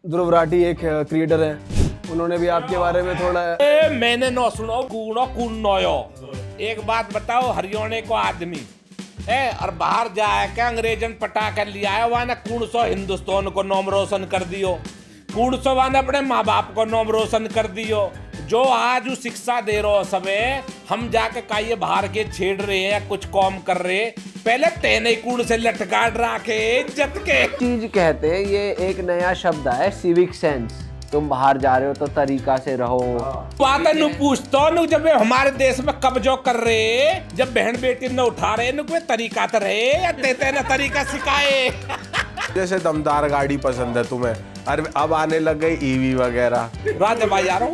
ध्रुव राठी एक क्रिएटर है, उन्होंने भी आपके बारे में थोड़ा मैंने न सुनो कूनो कुन्नोयो। एक बात बताओ, हरियाणा को आदमी है और बाहर जाए क्या अंग्रेजन पटा कर लिया है, वहां ने कौन सौ हिंदुस्तान को नाम रोशन कर दियो, कौन सौ वहां अपने माँ बाप को नाम रोशन कर दियो। जो आज वो शिक्षा दे रहे हो सबे, हम जाके का ये बाहर के छेड़ रहे हैं या कुछ कॉम कर रहे, पहले तेने कूड़ से लटकाट रखे इज्जत के चीज कहते हैं, ये एक नया शब्द है सिविक सेंस। तुम बाहर जा रहे हो तो तरीका से रहो। बात नु पूछता हूँ, जब ये हमारे देश में कब्जो कर रहे, जब बहन बेटी ने उठा रहे, नु कोई तरीका तो रहे या देते ना तरीका सिखाए। जैसे दमदार गाड़ी पसंद है तुम्हें, अरे अब आने लग गई ईवी वगैरह। राजा भाई यार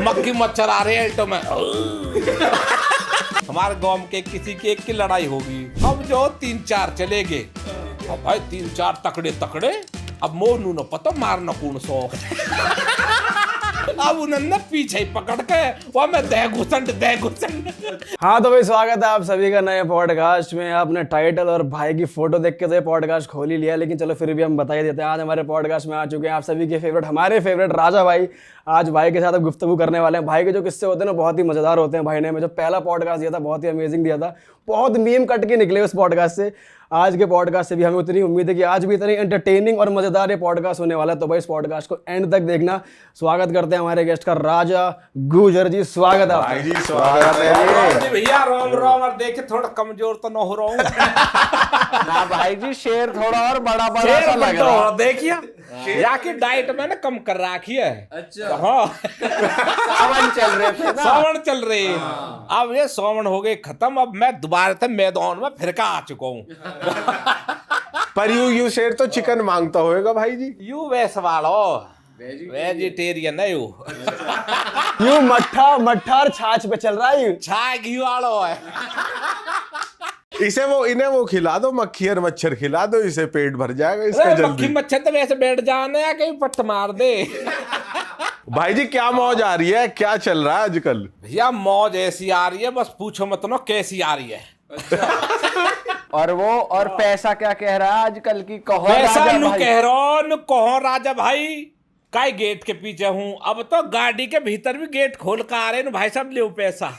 मक्खी मच्छर आ रहे हैं तो मैं हमारे गांव के किसी के एक की लड़ाई होगी, अब जो 3-4 चले गए, अब भाई 3-4 तकड़े तकड़े, अब मोनू न पता मारना कौन सो अब उन्होंने पीछे ही पकड़ के वो मैं दे घुसंड। हाँ तो भाई स्वागत है आप सभी का नए पॉडकास्ट में। आपने टाइटल और भाई की फोटो देख के तो ये पॉडकास्ट खोल ही लिया, लेकिन चलो फिर भी हम बता ही देते हैं। आज हमारे पॉडकास्ट में आ चुके हैं आप सभी के फेवरेट, हमारे फेवरेट राजा भाई। आज भाई के साथ अब गुफ्तगू करने वाले हैं। भाई के जो किस्से होते हैं ना बहुत ही मजेदार होते हैं। भाई ने जो पहला पॉडकास्ट दिया था बहुत ही अमेजिंग दिया था, बहुत मीम कट के निकले उस पॉडकास्ट से। आज के पॉडकास्ट से भी हमें उतनी उम्मीद है कि आज भी इतनी एंटरटेनिंग और मजेदार ये पॉडकास्ट होने वाला है। तो भाई इस पॉडकास्ट को एंड तक देखना। स्वागत करते हैं हमारे गेस्ट का, राजा गुजर जी। स्वागत है भाई जी, स्वागत है भैया। रोम रोम और देखे थोड़ा कमजोर तो न हो रहा हूँ ना भाई जी, शेर थोड़ा और बड़ा बड़ा सा लग रहा है। देखिए या की डाइट मैंने कम कर रखी है। अच्छा हाँ सावन चल रहे थे ना। सावन चल रही है। अब ये सावन हो गए खत्म, अब मैं दोबारा से मैदान में फिर का आ चुका हूँ। पर यू शेर तो चिकन मांगता होएगा भाई जी। यू वैस वालो वेजिटेरियन है यू मट्ठा और छाछ पे चल रहा है। यू छाय घी वालो है। इन्हें वो खिला दो, मक्खी और मच्छर खिला दो, इसे पेट भर जाएगा इसका मक्खी जल्दी। मच्छर तो वैसे बैठ जाने या कहीं पट्ट मार दे। भाई जी क्या मौज आ रही है, क्या चल रहा है आजकल? भैया मौज ऐसी आ रही है, बस पूछो मत ना कैसी आ रही है। और पैसा क्या कह रहा है आजकल की? कहो पैसा राजा नु भाई। कह रहा नु कहो राजा भाई, काय गेट के पीछे हूँ, अब तो गाड़ी के भीतर भी गेट खोल कर आ रहे हैं भाई साहब, ले पैसा।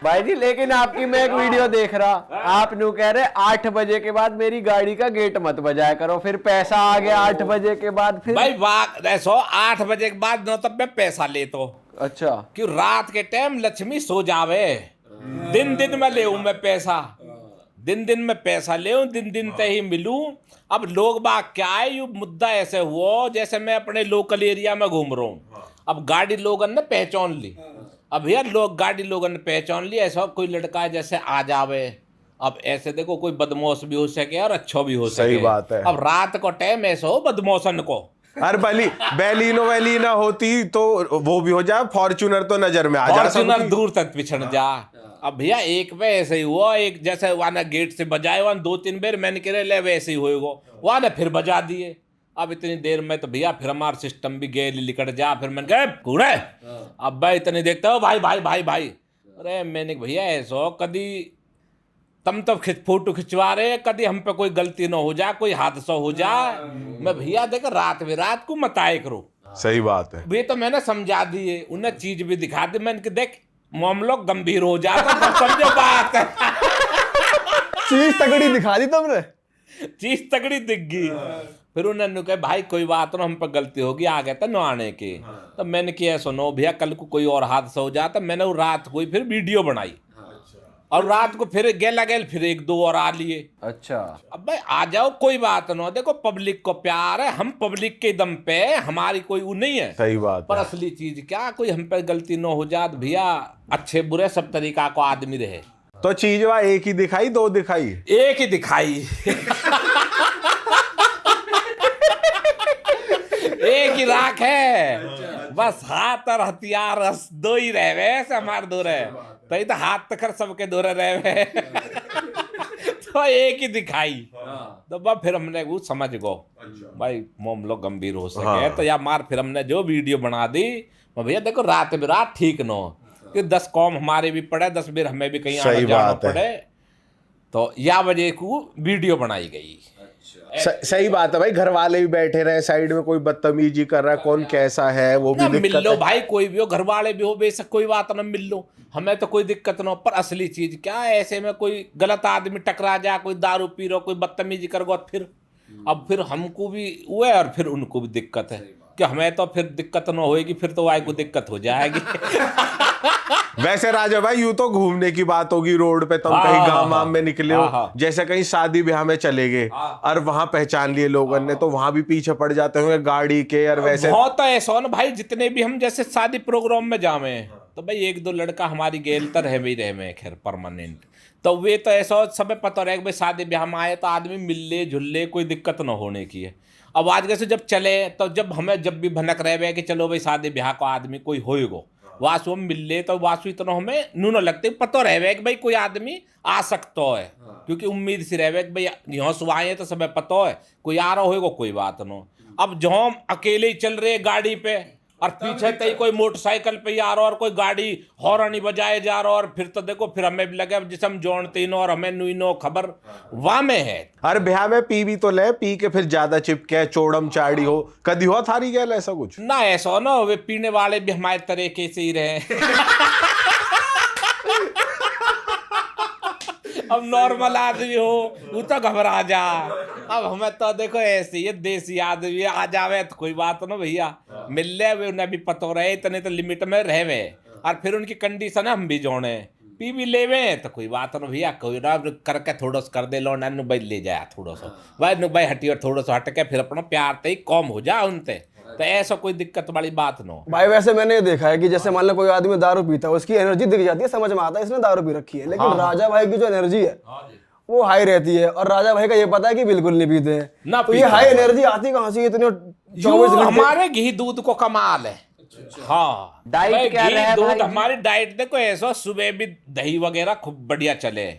भाई जी लेकिन आपकी मैं एक वीडियो देख रहा, आप नु कह रहे 8 बजे के बाद मेरी गाड़ी का गेट मत बजाया करो, फिर पैसा आ गया 8 बजे के बाद। फिर भाई बात ऐसो 8 बजे के बाद न तब मैं पैसा ले तो अच्छा क्यों, रात के टाइम लक्ष्मी सो जावे, दिन में ले मैं पैसा, दिन में पैसा ले, दिन ते ही मिलूं। अब लोग बाग क्या है, यू मुद्दा ऐसे हुआ जैसे मैं अपने लोकल एरिया में घूम रहा हूँ। अब गाड़ी लोगन ने पहचान ली, अब यार गाड़ी लोगन ने पहचान ली, ऐसा कोई लड़का है जैसे आ जावे। अब ऐसे देखो कोई बदमाश भी हो सके और अच्छा भी हो सके। सही बात है। अब रात को टाइम ऐसा हो बदमाशन को, अरे बैलीनो होती तो वो भी हो जाए, फॉर्च्यूनर तो नजर में आ जाए, फॉर्च्यूनर दूर तक पिछड़ जा। अब भैया एक पे ऐसे ही हुआ, एक जैसे वहां गेट से बजाए, वहां 2-3 बार मैंने कह ले वैसे ही होएगा, वहां ने फिर बजा दिए। अब इतनी देर में तो भैया फिर हमारा सिस्टम भी गए लिकट जा, फिर मैंने कहा कूड़े अब भाई इतनी देखते हो भाई। अरे मैंने भैया ऐसा कदी तुम तो फोटो खिंचवा रहे, कदी हम पे कोई गलती ना हो जाए, कोई हादसा हो जाए, मैं भैया देख रात को मत आए करो। सही बात है। ये तो मैंने समझा दिए, उन्हें चीज भी दिखा दी, मैंने देख मामला गंभीर हो जाता तब समझो बात। चीज तगड़ी दिखा दी तुमने, चीज तगड़ी दिख गई। फिर उन्होंने कहा भाई कोई बात ना, हम पर गलती होगी, आ गए थे नहाने के। तो मैंने किया सुनो भैया कल को कोई और हादसा हो जाता, मैंने वो रात को फिर वीडियो बनाई और रात को फिर गेला फिर 1-2 और आ लिए। अच्छा अब भाई आ जाओ कोई बात ना, देखो पब्लिक को प्यार है, हम पब्लिक के दम पे, हमारी कोई वो नहीं है। सही बात पर है। असली चीज क्या, कोई हम पे गलती ना हो जात भैया, अच्छे बुरे सब तरीका को आदमी रहे। तो चीज वह एक ही दिखाई, 2 दिखाई? एक ही दिखाई। एक ही राख है, बस हाथ और हथियार 2 ही रहे वैसे हमारे 2 रहे, तो हाथ तक सबके 2 रहे। तो एक ही दिखाई, तो बस फिर हमने वो समझ गो भाई मामला गंभीर हो सके। तो यार मार फिर हमने जो वीडियो बना दी, भैया देखो रात ठीक न हो कि 10 कॉम हमारे भी पड़े, 10 बेर हमें भी कहीं आना जाना पड़े। तो या वजह को वीडियो बनाई गई। सही बात है भाई, घर वाले भी बैठे रहे साइड में, कोई बदतमीजी कर रहा है, कौन कैसा है वो भी ना मिल दिक्कत लो है। भाई, कोई भी हो, घर वाले भी हो, बेशक कोई बात ना, मिल लो, हमें तो कोई दिक्कत ना हो। पर असली चीज क्या है, ऐसे में कोई गलत आदमी टकरा जा, कोई दारू पी रहा, कोई बदतमीजी कर गो, फिर अब फिर हमको भी वो है और फिर उनको भी दिक्कत है कि हमें तो फिर दिक्कत ना होएगी, फिर तो वाई को दिक्कत हो जाएगी। वैसे राजा भाई यूं तो घूमने की बात होगी रोड पे, तुम कहीं गांव वाम में निकले हो, जैसे कहीं शादी ब्याह में चले गए और वहां पहचान लिए लोगों ने, तो वहां भी पीछे पड़ जाते होंगे गाड़ी के, और वैसे बहुत तो ऐसा हो ना भाई, जितने भी हम जैसे शादी प्रोग्राम में जावे तो भाई एक दो लड़का हमारी गेल तर है भी रहे में, खैर परमानेंट, तो वे तो ऐसा सब पता रहे कि भाई शादी ब्याह में आए तो आदमी मिलले झुल्ले, कोई दिक्कत ना होने की है। अब आज कैसे जब चले तो जब हमें जब भी भनक रहे कि चलो भाई शादी ब्याह का आदमी कोई होएगो, वासु हम मिलले तो वासु इतना हमें नू न लगते, पता रहे कि भाई कोई आदमी आ सकता है, क्योंकि उम्मीद सी रहे कि भाई यहाँ से आए तो सब पता है कोई आ रहा होएगा, कोई बात ना। अब जो हम अकेले ही चल रहे गाड़ी पे और पीछे तई कोई मोटरसाइकिल पे ही आ रहा और कोई गाड़ी हॉर्न ही बजाए जा रहा, और फिर तो देखो फिर हमें भी लगे जिसे हम जोड़ते नो और हमें नुई नो खबर वहां में है। अरे ब्याह में पी भी तो ले, पी के फिर ज्यादा चिपके चोड़म चाड़ी हो, कदी हुआ थारी गैल ऐसा कुछ? ना ऐसा हो ना, वे पीने वाले भी हमारे तरीके से ही रहे। अब नॉर्मल आदमी हो वो तो घबरा जा, अब हमें तो देखो ऐसे ही देसी आदमी आ जावे तो कोई बात ना भैया, मिल ले वे उन्हें भी पता रहे, इतने तो लिमिट में रहे और फिर उनकी कंडीशन है हम भी जोड़े पी भी लेवे तो कोई बात ना भैया, कोई ना करके थोड़ा सा कर दे लो ना भाई, ले जाया थोड़ा सा भाई हटी और थोड़ा सा हट के फिर अपना प्यार ते ही कम हो जा उनते, तो ऐसा कोई दिक्कत वाली बात ना हो। भाई वैसे मैंने ये देखा है कि जैसे मान लो कोई आदमी दारू पीता है, उसकी एनर्जी दिख जाती है, समझ में आता है इसने दारू पी रखी है, लेकिन राजा भाई की जो एनर्जी है वो हाई रहती है, और राजा भाई का ये पता है कि बिल्कुल नहीं पीते हैं ना, तो ये हाई एनर्जी आती कहाँ से इतने 24 घंटे? हमारे घी दूध को कमाल है। हाँ डाइट भाई, क्या घी है दूध भाई? हमारी डाइट देखो ऐसा, सुबह भी दही वगैरह खूब बढ़िया चले,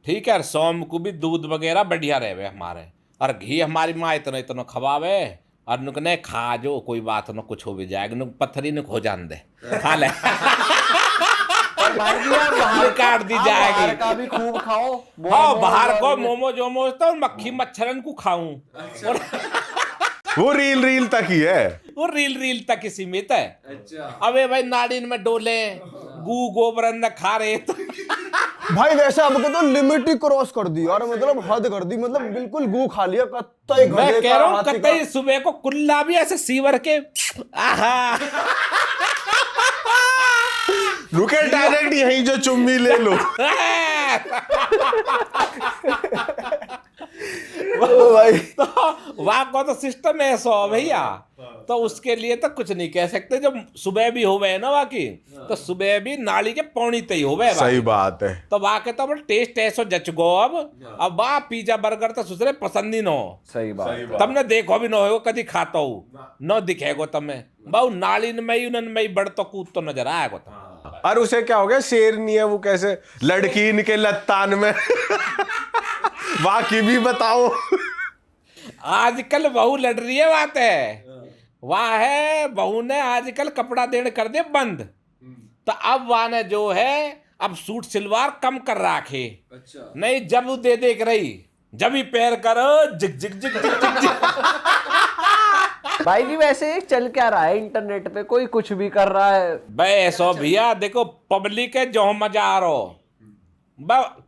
ठीक है, और शाम को भी दूध वगैरह बढ़िया रहे हमारे, और घी हमारी माँ इतना इतना खवावे और नुकने खा जो कोई बात न कुछ हो भी जाएगा, नुक पत्थरी नुक हो जान दे खा ले। काट दी जाएगी। बाहर का भी खूब खाओ। हाँ बाहर को मोमोज वोमोज तो मक्खी मच्छरन को खाऊं, और वो रील तक ही है, वो रील तक ही सीमित है। अबे भाई नाड़ीन में डोले गू गोबर न खा रहे तो भाई वैसे अब तो लिमिट ही क्रॉस कर दी और मतलब हद कर दी, मतलब बिल्कुल गू खा लिया कत्ते मैं गधे कह का, रहा हूँ हाथी कतई का। सुबह को कुल्ला भी ऐसे सीवर के आहा रुके डायरेक्ट यही जो चुम्मी ले लो। ओ भाई तो वहां का तो सिस्टम ऐसा हो भैया, तो उसके लिए तो कुछ नहीं कह सकते। जब सुबह भी होवे ना बाकी, तो सुबह भी नाली के पौनी तय होवे, सही बात है। तो वाके तो टेस्ट ऐसो जच गो। अब वाह पिज्जा बर्गर तो सुसरे पसंद ही न हो, सही बात। तमने देखो भी न हो कदी खाता हो न दिखेगो तमें बहु नाली में ही उनन में ही बढ़तो कूद तो नजर आएगो तम। और उसे क्या हो गया, शेर नहीं है वो, कैसे लड़की इनके लत्तान में। वाकई भी बताओ। आजकल बहू लड़ रही है बात है, वाह है बहू ने आजकल कपड़ा देने कर दे बंद, तो अब वह ने जो है अब सूट सलवार कम कर रखे। अच्छा। नहीं जब वो दे देख रही जब ही पैर करो जिग जिग जिग जिग जिग जिग। भाई जी वैसे चल क्या रहा है इंटरनेट पे, कोई कुछ भी कर रहा है। भाई ऐसा भैया देखो पब्लिक है जो मजा आ रहा,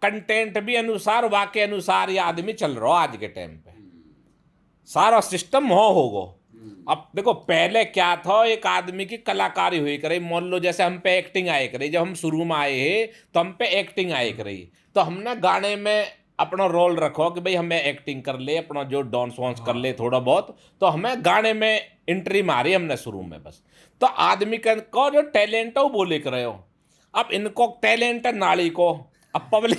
कंटेंट भी अनुसार वाके अनुसार ये आदमी चल रहा आज के टाइम पे, सारा सिस्टम होगो। अब देखो पहले क्या था, एक आदमी की कलाकारी हुई करे, मान लो जैसे हम पे एक्टिंग आए करे, जब हम शुरू में आए हैं तो हम पे एक्टिंग आए करी, तो हमने गाने में अपना रोल रखो कि भाई हमें एक्टिंग कर ले, अपना जो डांस वांस कर ले थोड़ा बहुत, तो हमें गाने में एंट्री मारी हमने शुरू में बस। तो आदमी को जो टैलेंट है वो बोले कर रहे हो, अब इनको टैलेंट है नाली को, अब पब्लिक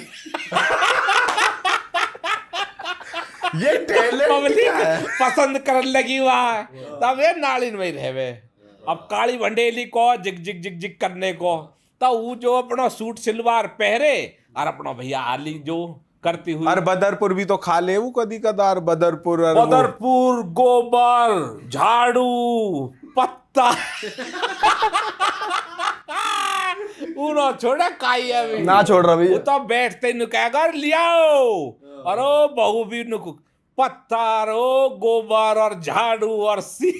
ये टैलेंट पब्लिक पसंद करने लगी हुआ, तब ये नालिन में रहे। अब काली भंडेली को जिग जिग जिग जिग करने को, तो वो जो अपना सूट सलवार पहरे और अपना भैया आली जो करती हुई। और बदरपुर भी तो खा ले वो कदी कदार, बदरपुर और वो। बदरपुर गोबर झाड़ू पत्ता उनो छोड़ा काई अभी ना छोड़ रहा वो भैया। तो बैठते नु कहेगा लियाओ अरे बहू भी नु पत्थर ओ गोबर और झाड़ू और सी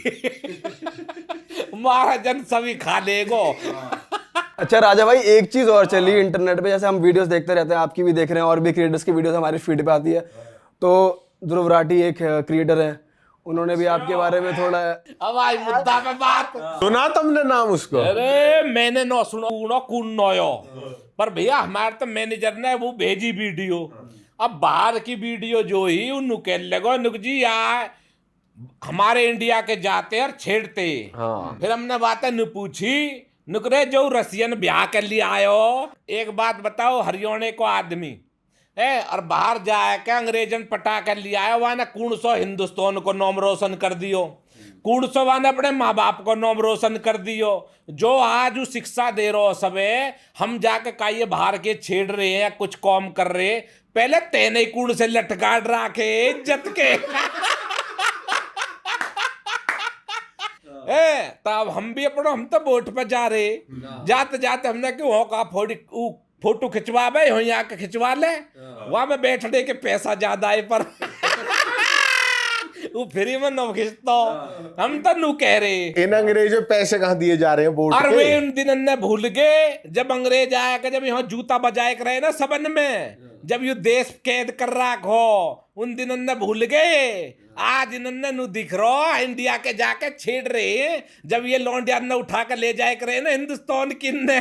महाजन सभी खा लेगो। अच्छा राजा भाई, एक चीज और चली इंटरनेट पे, जैसे हम वीडियोस देखते रहते हैं, आपकी भी देख रहे हैं और भी क्रिएटर्स की वीडियोस हमारी फीड पे आती है, तो ध्रुव राठी एक क्रिएटर है, उन्होंने भी आपके बारे में थोड़ा अब आई मुद्दा पे बात। सुना तुमने नाम उसको? अरे मैंने नो सुनो कुन्नोयो पर भैया हमारे तो मैनेजर ने वो भेजी वीडियो, अब बाहर की वीडियो जो ही उन्नु कह लगो नुक जी यार हमारे इंडिया के जाते और छेड़ते। हाँ। फिर हमने बातें न पूछी, नुकरे जो रसियन ब्याह कर लिया आयो, एक बात बताओ हरियाणा को आदमी है और बाहर जाए के अंग्रेजन पटा कर लिया आयो, वहां ने कौन सौ हिंदुस्तान को नाम रोशन कर दियो, कौन सौ वाने अपने माँ बाप को नाम रोशन कर दियो। जो आज वो शिक्षा दे रहे हो सबे, हम जाके का ये बाहर के छेड़ रहे हैं या कुछ कॉम कर रहे, पहले तेने कूड़ से लटकाट रखे इज्जत के तब हम भी अपना हम तो बोट पे जा रहे, जाते जाते हमने क्यों हो का फोटो खिंचवा भाई हो यहाँ के खिंचवा ले, वहां में बैठने के पैसा ज्यादा है पर वो फ्री में न खिंचता, हम तो नू कह रहे इन अंग्रेजों पैसे कहाँ दिए जा रहे हैं वोट और के? वे उन दिन ने भूल गए जब अंग्रेज आया कि जब यहाँ जूता बजाए रहे ना सबन में, जब ये देश कैद कर रखो उन दिन ने भूल गए। आज इन्होंने नु दिख रहा इंडिया के जाके छेड़ रहे हैं, जब ये लौंडिया ने उठा कर ले जाए करे ना हिंदुस्तान किन्ने,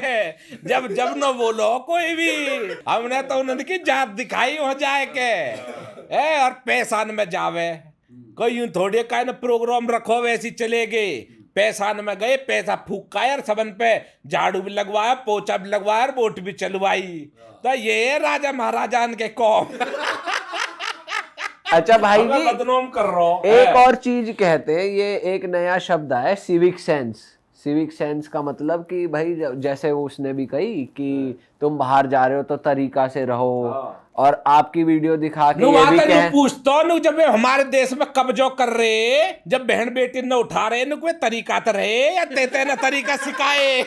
जब जब न बोलो कोई भी, हमने तो उन्होंने की जात दिखाई हो जाए के और पैसान में जावे कोई यूं थोड़े का ना प्रोग्राम रखो वैसी चले गए, पैसान में गए पैसा फूका यार सबन पे, झाड़ू भी लगवाया पोछा भी लगवाया वोट भी चलवाई, तो ये राजा महाराजान के कौम। अच्छा भाई मैं जी, बदनाम कर रहा हूं। एक और चीज कहते हैं, ये एक नया शब्द है सिविक सेंस। सिविक सेंस का मतलब कि भाई जैसे उसने भी कही कि तुम बाहर जा रहे हो तो तरीका से रहो, और आपकी वीडियो दिखा के ये भी कहें पूछता हूं जब वे हमारे देश में कब्जो कर रहे, जब बहन बेटी ने उठा रहे वे तरीका तो रहे या तेते ने तरीका सिखाए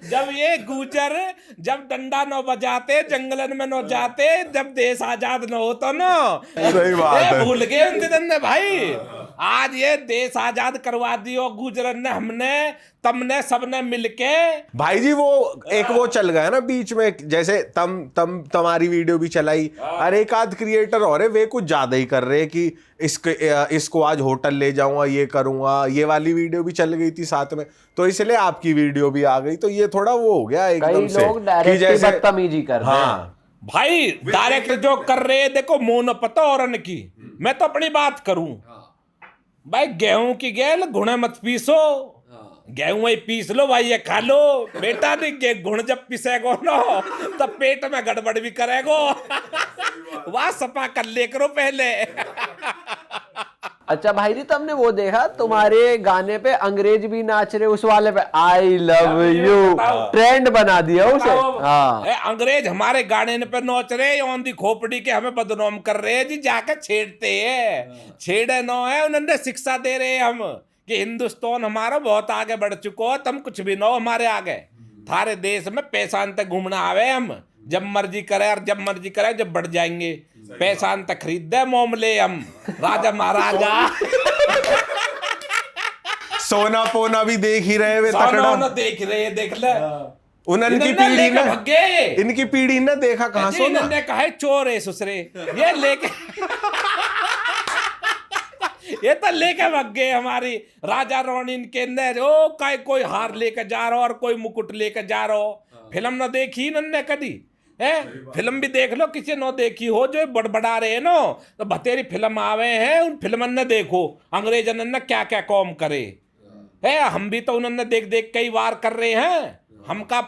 जब ये गुजर जब डंडा न बजाते जंगलन में न जाते, जब देश आजाद न होता ना, सही बात है। भूल गए उन दिन ने भाई, आज ये देश आजाद करवा दियो गुजरन ने, हमने तमने सबने मिलके। भाई जी वो एक वो चल गया ना बीच में, जैसे तुम्हारी वीडियो भी चलाई, और एक आध क्रिएटर और है वे कुछ ज्यादा ही कर रहे हैं कि इसको आज होटल ले जाऊंगा, ये करूंगा, ये वाली वीडियो भी चल गई थी साथ में, तो इसलिए आपकी वीडियो भी आ गई, तो ये थोड़ा वो हो गया एकदम से लोग डायरेक्ट बदतमीजी कर रहे हैं। हाँ भाई डायरेक्ट जो कर रहे देखो मोन पता और की, मैं तो अपनी बात करूं भाई, गेहूं की गेल गुणे मत पीसो, गेहूं ही पीस लो भाई, ये खा लो बेटा, नहीं गुण जब पीसेगो ना तो पेट में गड़बड़ भी करेगो वाह सपा कर ले करो पहले। अच्छा भाई जी, तुमने वो देखा तुम्हारे गाने पे अंग्रेज भी नाच रहे, उस वाले पे आई लव यू ट्रेंड बना दिया उसे। हाँ अंग्रेज हमारे गाने पे नोच रहे ऑन दी खोपड़ी के, हमें बदनाम कर रहे हैं जी, जाकर छेड़ते हैं, छेड़े नो है उन्होंने शिक्षा दे रहे हैं हम कि हिंदुस्तान हमारा बहुत आगे बढ़ चुको, तुम कुछ भी नो हमारे आगे, थारे देश में पैसा अंत घूमना आवे, हम जब मर्जी करे और जब मर्जी करे जब बढ़ जाएंगे, पैसा अंत खरीद दे मोमले हम राजा महाराजा सोना पोना भी देख ही रहे वे, सोना देख रहे देख ले उनकी पीढ़ी ने, इनकी पीढ़ी ने देखा कहां सोना, इन्होंने कहा चोर है ससुरे, ये लेके ये तो लेके भाग गए हमारी राजा रानी इनके अंदर, ओ कोई हार लेके जा रहा हो और कोई मुकुट लेके जा रहा हो, फिल्म न देखी इन्होंने कभी है, फिल्म भी देख लो किसी न देखी हो, जो बड़बड़ा रहे नो तो बतेरी फिल्म आवे हैं, उन फिल्म ने देखो अंग्रेजन ने क्या क्या कौम करे है, हम भी तो उन्होंने देख देख कई बार कर रहे हैं, हमका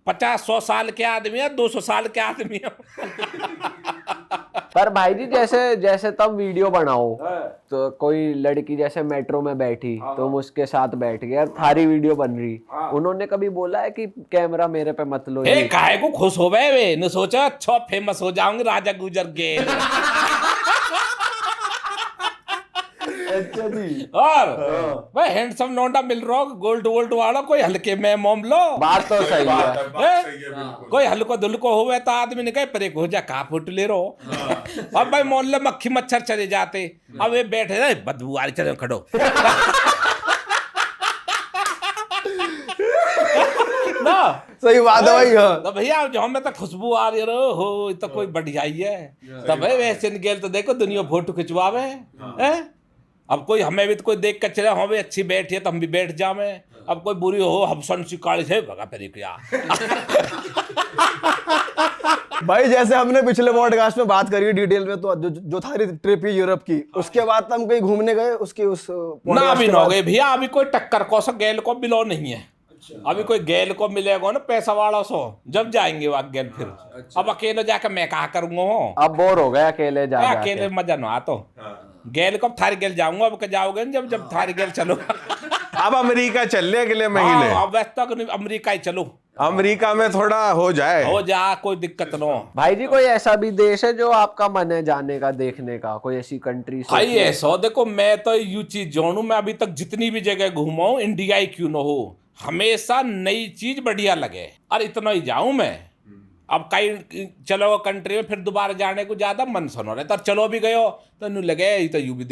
50-100 साल के आदमी है, 200 साल के आदमी है पर भाई जी जैसे जैसे तुम वीडियो बनाओ तो कोई लड़की जैसे मेट्रो में बैठी, तुम उसके साथ बैठ गए और थारी वीडियो बन रही, उन्होंने कभी बोला है कि कैमरा मेरे पे मत लो? काहे को खुश हो गए वे, न सोचा अच्छा फेमस हो जाऊंगे राजा गुजर गए अच्छा जी। और भाई हैंडसम लौंडा मिल रहा हो, गोल्ड वोल्ड वाला, कोई हल्के में मोम लो। बात तो सही है। हैं? कोई हल्को धुल्को होवे तो आदमी ने कहे परे हो जा, कहा फोटो ले रहो। अब भाई मोहल्ले मक्खी मच्छर चले जाते, अब ये बैठे रहे बदबू आ रही, चलो खड़ो ना। सही बात है भाई। हाँ तो भैया जो हमें तो खुशबू आ रही हो, ये तो कोई बढ़िया ही है। तो भाई वैसे गेल तो देखो दुनिया फोटो खिंचवावे हैं। अब कोई हमें भी तो कोई देख कर चले, हाँ भाई अच्छी बैठी है तो हम भी बैठ जावे। अब कोई बुरी हो हबसन शिकाड़ी से भगा फिर क्या। भाई जैसे हमने पिछले पॉडकास्ट में बात करी डिटेल में, तो जो था ट्रिप ही यूरोप की, उसके बाद हम कहीं घूमने गए उसके उस ना अभी ना हो गए भैया, अभी कोई टक्कर को सा गैल को बिलो नहीं है। अभी कोई गैल को मिलेगा ना पैसा वाला सो, जब जाएंगे वो गैल फिर। अब अकेले जाकर मैं कहा करूंगा, अब बोर हो गए अकेले जा जाके। अकेले मजा ना आता। गैल को थारी गैल जाऊंगा, अब जाओगे जब जब थारी गैल चलो। अब अमेरिका चल ले अगले महीने। अब वैसे तक अमेरिका ही चलो, अमेरिका में थोड़ा हो जाए, हो जा, कोई दिक्कत ना हो। भाई जी कोई ऐसा भी देश है जो आपका मन है जाने का, देखने का, कोई ऐसी कंट्री? भाई ऐसा देखो, मैं तो यू चीज जानू, मैं अभी तक जितनी भी जगह घूमा हूँ, इंडिया ही क्यों ना हो, हमेशा नई चीज बढ़िया लगे और इतना ही जाऊं मैं। अब कहीं चलो कंट्री में फिर दोबारा जाने को ज्यादा मन सुनो रहे, तो चलो भी गयो तो नू लगे ये तो यू भी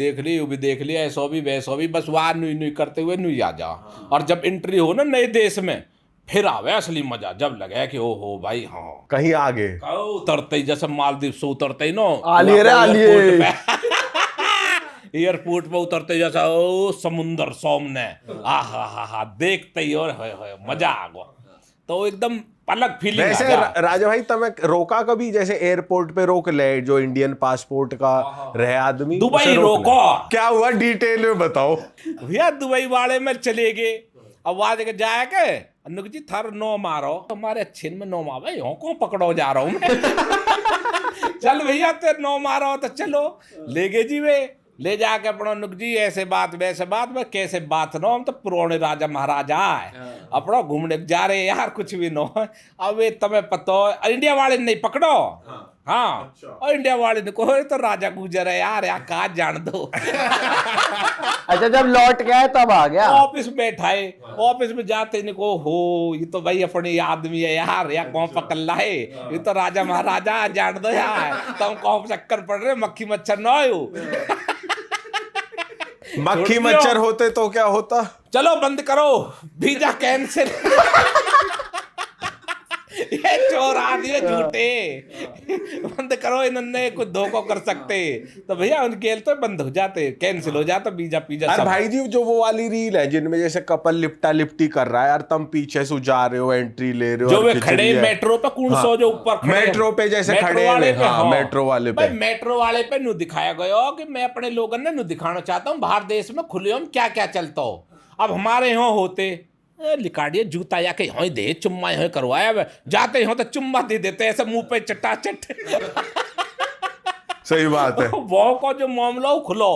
देख ली ऐसो भी वैसो भी, बस वहां नुई करते हुए नुई आ जाओ। और जब एंट्री हो ना नए देश में, फिर आवे असली मजा, जब लगे कि ओ हो भाई हाँ कहीं आगे उतरते ही, जैसे मालदीव से उतरते ही नो आलिए एयरपोर्ट पे उतरते जैसा ओ समुंदर सामने, हा देखते ही और मजा आ गया। तो एकदम अलग फीलिंग। वैसे राजा भाई तमें रोका कभी, जैसे एयरपोर्ट पे रोक ले जो इंडियन पासपोर्ट का रहे आदमी, दुबई रोको, क्या हुआ डिटेल में बताओ। भैया दुबई वाले में चले गए, अब वहां जगह जाए के अनुक जी थर नो मारो, हमारे अच्छे में नो मारो, भाई को पकड़ो जा रहा हूँ मैं। चल भैया तेरे नो मारो तो चलो ले गए जी वे, ले जाके अपना नुक जी ऐसे बात वैसे बात में कैसे बात नो, हम तो पुराने राजा महाराजा है अपना घूमने जा रहे यार, कुछ भी नो। अब ये तुम्हें पता हो इंडिया वाले नहीं पकड़ो, हाँ और इंडिया वाले ने कहो तो राजा गुजर है यार, कहा जान दो। अच्छा जब लौट गया तब आ गया, ऑफिस बैठाए, ऑफिस में जाते नहीं को हो ये तो भाई अपने आदमी है यार, या कौन पकड़ ला है, ये तो राजा महाराजा जान दो यार, तुम कौन चक्कर पड़ रहे, मक्खी मच्छर न हो। मक्खी मच्छर होते तो क्या होता, चलो बंद करो वीजा कैंसिल। ये चोर आदमी झूठे, बंद करो, इन्होंने कुछ धोखा कर सकते, तो भैया उनके तो बंद हो जाते, कैंसिल हो जाता वीजा पीजा। अरे भाई जी जो वो वाली रील है जिनमें जैसे कपल लिपटा लिपटी कर रहा है यार, तुम पीछे से जा रहे हो, एंट्री ले रहे हो, जो वे खड़े मेट्रो पे कौन सो जो ऊपर मेट्रो पे जैसे खड़े हैं, हाँ मेट्रो वाले पे, मेट्रो वाले पे नु दिखाया गया कि मैं अपने लोगों ने नु दिखाना चाहता हूँ बाहर देश में खुलेआम क्या क्या चलता हो। अब हमारे यहाँ होते लिकाड़िए जूता या के यहाँ दे चुम्मा यहाँ करवाया, जाते यहाँ तो चुम्मा दे देते ऐसे मुंह पे चटाचट। सही बात है। वो को जो मामला हो खुलो,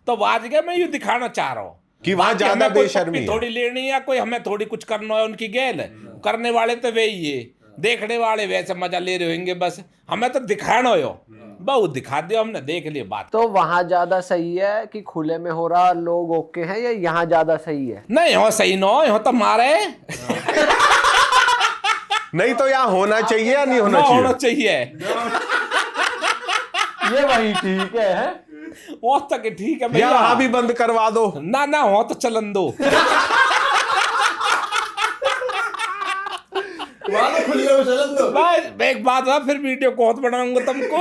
तो आज के मैं ये दिखाना चाह रहा हूँ कि वहां ज्यादा बेशर्मी थोड़ी लेनी है, कोई हमें थोड़ी कुछ करना है उनकी गैल, करने वाले तो वे ही है, देखने वाले वैसे मजा ले रहे होंगे, बस हमें तो दिखाना हो, बहुत दिखा दिया हमने, देख लिया बात। तो वहां ज्यादा सही है कि खुले में हो रहा लोग ओके हैं, या यहाँ ज्यादा सही है? नहीं हो सही नो, हो तो मारे। नहीं तो यहाँ होना चाहिए या नहीं होना होना चाहिए? ये वही ठीक है वो तक ठीक है भैया, वहां भी बंद करवा दो ना हो तो चलन दो। एक बात है, फिर वीडियो बहुत बनाऊंगा तुमको।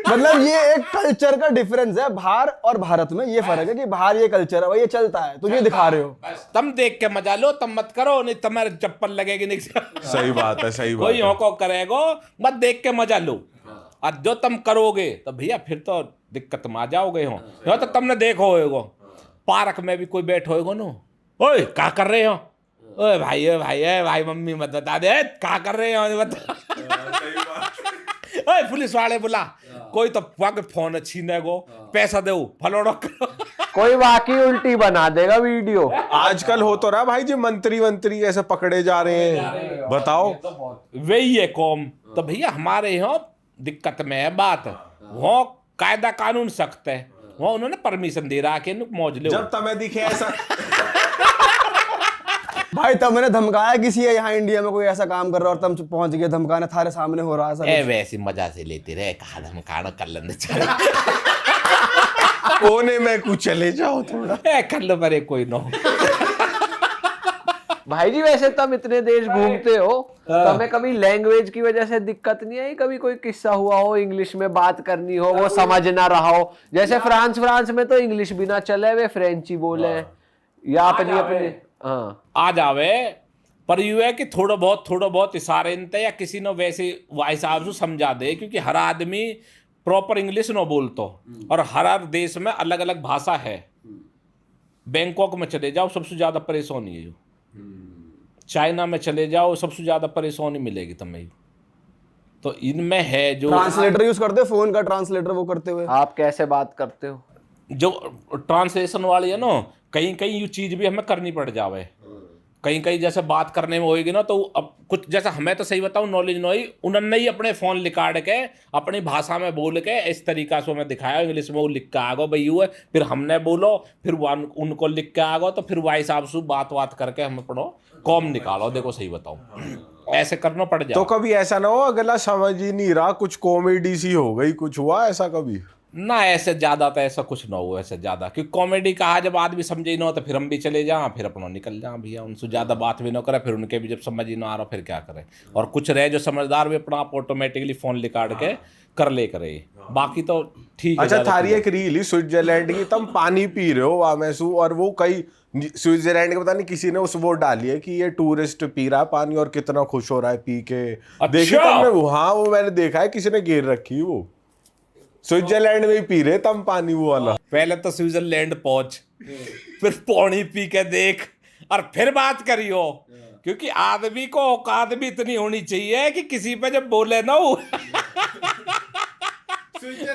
मतलब ये एक कल्चर का डिफरेंस है, बाहर और भारत में ये फर्क है कि बाहर ये कल्चर है, भाई ये चलता है, तुम ये दिखा रहे हो, तुम देख के मजा लो, तुम मत करो, नहीं तुम्हारे चप्पल लगेगी नहीं। सही बात है, सही बात कोई को करेगो, मत देख के मजा लो, और जो तुम करोगे तो भैया फिर तो दिक्कत में आ जाओगे। हो तो तुमने देखो होगा पार्क में भी कोई बैठो होगा नो, ओए क्या कर रहे हो, ओए भाई मम्मी मत बता दे क्या कर रहे हो, बता। ओए पुलिस वाले बुला, कोई तो फोन छीने को पैसा दो फलोड़ो करो। कोई वाकई उल्टी बना देगा वीडियो। आजकल हो तो रहा भाई जी, मंत्री ऐसे पकड़े जा रहे हैं, बताओ वही है कौम। तो भैया हमारे यहाँ दिक्कत में है बात, वो कायदा कानून सख्त है, वहाँ उन्होंने परमिशन दे रहा कि मौज ले जब तुम्हें दिखे ऐसा भाई तब मैंने धमकाया किसी है यहाँ इंडिया में कोई ऐसा काम कर रहा और तुम पहुंच गए धमकाने, थारे सामने हो रहा है सब। ए वैसे मजा से लेते रहे, कहा धमकाना कर लेने चले कोने में कुछ चले जाओ थोड़ा। ए कर लो परे कोई ना। भाई जी वैसे तुम इतने देश घूमते हो, तुम्हें कभी लैंग्वेज की वजह से दिक्कत नहीं आई? कभी कोई किस्सा हुआ हो इंग्लिश में बात करनी हो, वो समझ ना रहा हो? जैसे फ्रांस में तो इंग्लिश भी ना चले, वे फ्रेंच ही बोले या अपनी अपने। हाँ आ जावे, पर यू है कि थोड़ा बहुत इशारे नते या किसी ने वैसे भाई साहब से समझा दे, क्योंकि हर आदमी प्रॉपर इंग्लिश न बोलतो और हर देश में अलग अलग भाषा है। बैंकॉक में चले जाओ सबसे ज्यादा परेशानी है, चाइना में चले जाओ सबसे ज्यादा परेशानी मिलेगी तुम्हें। तो इनमें है जो ट्रांसलेटर यूज करते हो, फोन का ट्रांसलेटर वो करते हुए। आप कैसे बात करते हो? जो ट्रांसलेशन वाली है ना, कहीं कहीं ये चीज भी हमें करनी पड़ जावे। कहीं कहीं जैसे बात करने में होएगी ना, तो अब कुछ जैसा हमें तो सही बताऊं नॉलेज नहीं, उन्होंने ही अपने फोन निकाल के अपनी भाषा में बोल के इस तरीका से हमें दिखाया, इंग्लिश में वो लिख के आ गो भाई यू है, फिर हमने बोलो, फिर उनको लिख के आ गो, तो फिर भाई साहब से बात करके हमें पढ़ो कॉम निकालो। देखो सही बताऊं ऐसे करना पड़ जाए। तो कभी ऐसा ना हो अगला समझ ही नहीं रहा, कुछ कॉमेडी सी हो गई, कुछ हुआ ऐसा कभी? ना ऐसे ज्यादा तो ऐसा कुछ ना हो, ऐसे ज्यादा क्योंकि कॉमेडी कहा जब आदमी समझे ही ना हो तो फिर हम भी चले जाएं, फिर अपना निकल जाएं भैया, उनसे ज्यादा बात भी ना करे, फिर उनके भी जब समझ ही ना आ रहा फिर क्या करें। और कुछ रहे जो समझदार भी अपना आप ऑटोमेटिकली फोन निकाल के कर ले करे, बाकी तो ठीक है। अच्छा ज्यादा थारी एक रील स्विट्जरलैंड की, तुम पानी पी रहे हो वहां मैसू, और वो कई स्विट्जरलैंड के पता नहीं किसी ने उस वो डाली है कि ये टूरिस्ट पी रहा है पानी और कितना खुश हो रहा है पी के। देखिए तुमने? हाँ वो मैंने देखा है, किसी ने घेर रखी वो स्विट्जरलैंड में ही पी रहे तम पानी वो वाला। पहले तो स्विट्जरलैंड पहुंच, फिर पानी पी के देख और फिर बात करियो, क्योंकि आदमी को औकात भी इतनी होनी चाहिए कि किसी पे जब बोले ना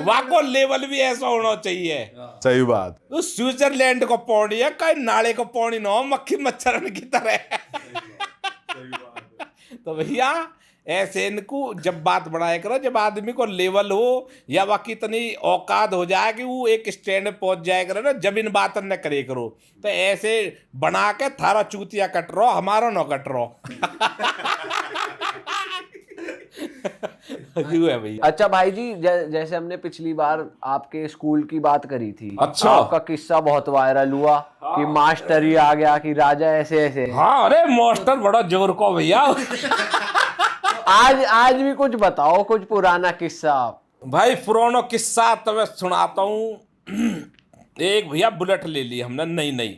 वहां को लेवल भी ऐसा होना चाहिए। सही बात। तो स्विट्जरलैंड को पानी है, कहीं नाले को पानी ना हो मक्खी मच्छर की तरह। तो भैया ऐसे इनको जब बात बढ़ाया करो, जब आदमी को लेवल हो या बाकी इतनी औकात हो जाए कि वो एक स्टैंड में पहुंच जाए करो ना, जब इन बात न करे करो। तो ऐसे बना के थारा चूतिया कट रहो, हमारा ना कट रहो। है भैया। अच्छा भाई जी, जैसे हमने पिछली बार आपके स्कूल की बात करी थी। अच्छा। आपका किस्सा बहुत वायरल हुआ कि मास्टर ही आ गया कि राजा ऐसे ऐसे। हाँ अरे मास्टर बड़ा जोर को भैया। आज भी कुछ बताओ, कुछ पुराना किस्सा। भाई पुराना किस्सा तो मैं सुनाता हूँ। एक भैया बुलेट ले ली हमने नई।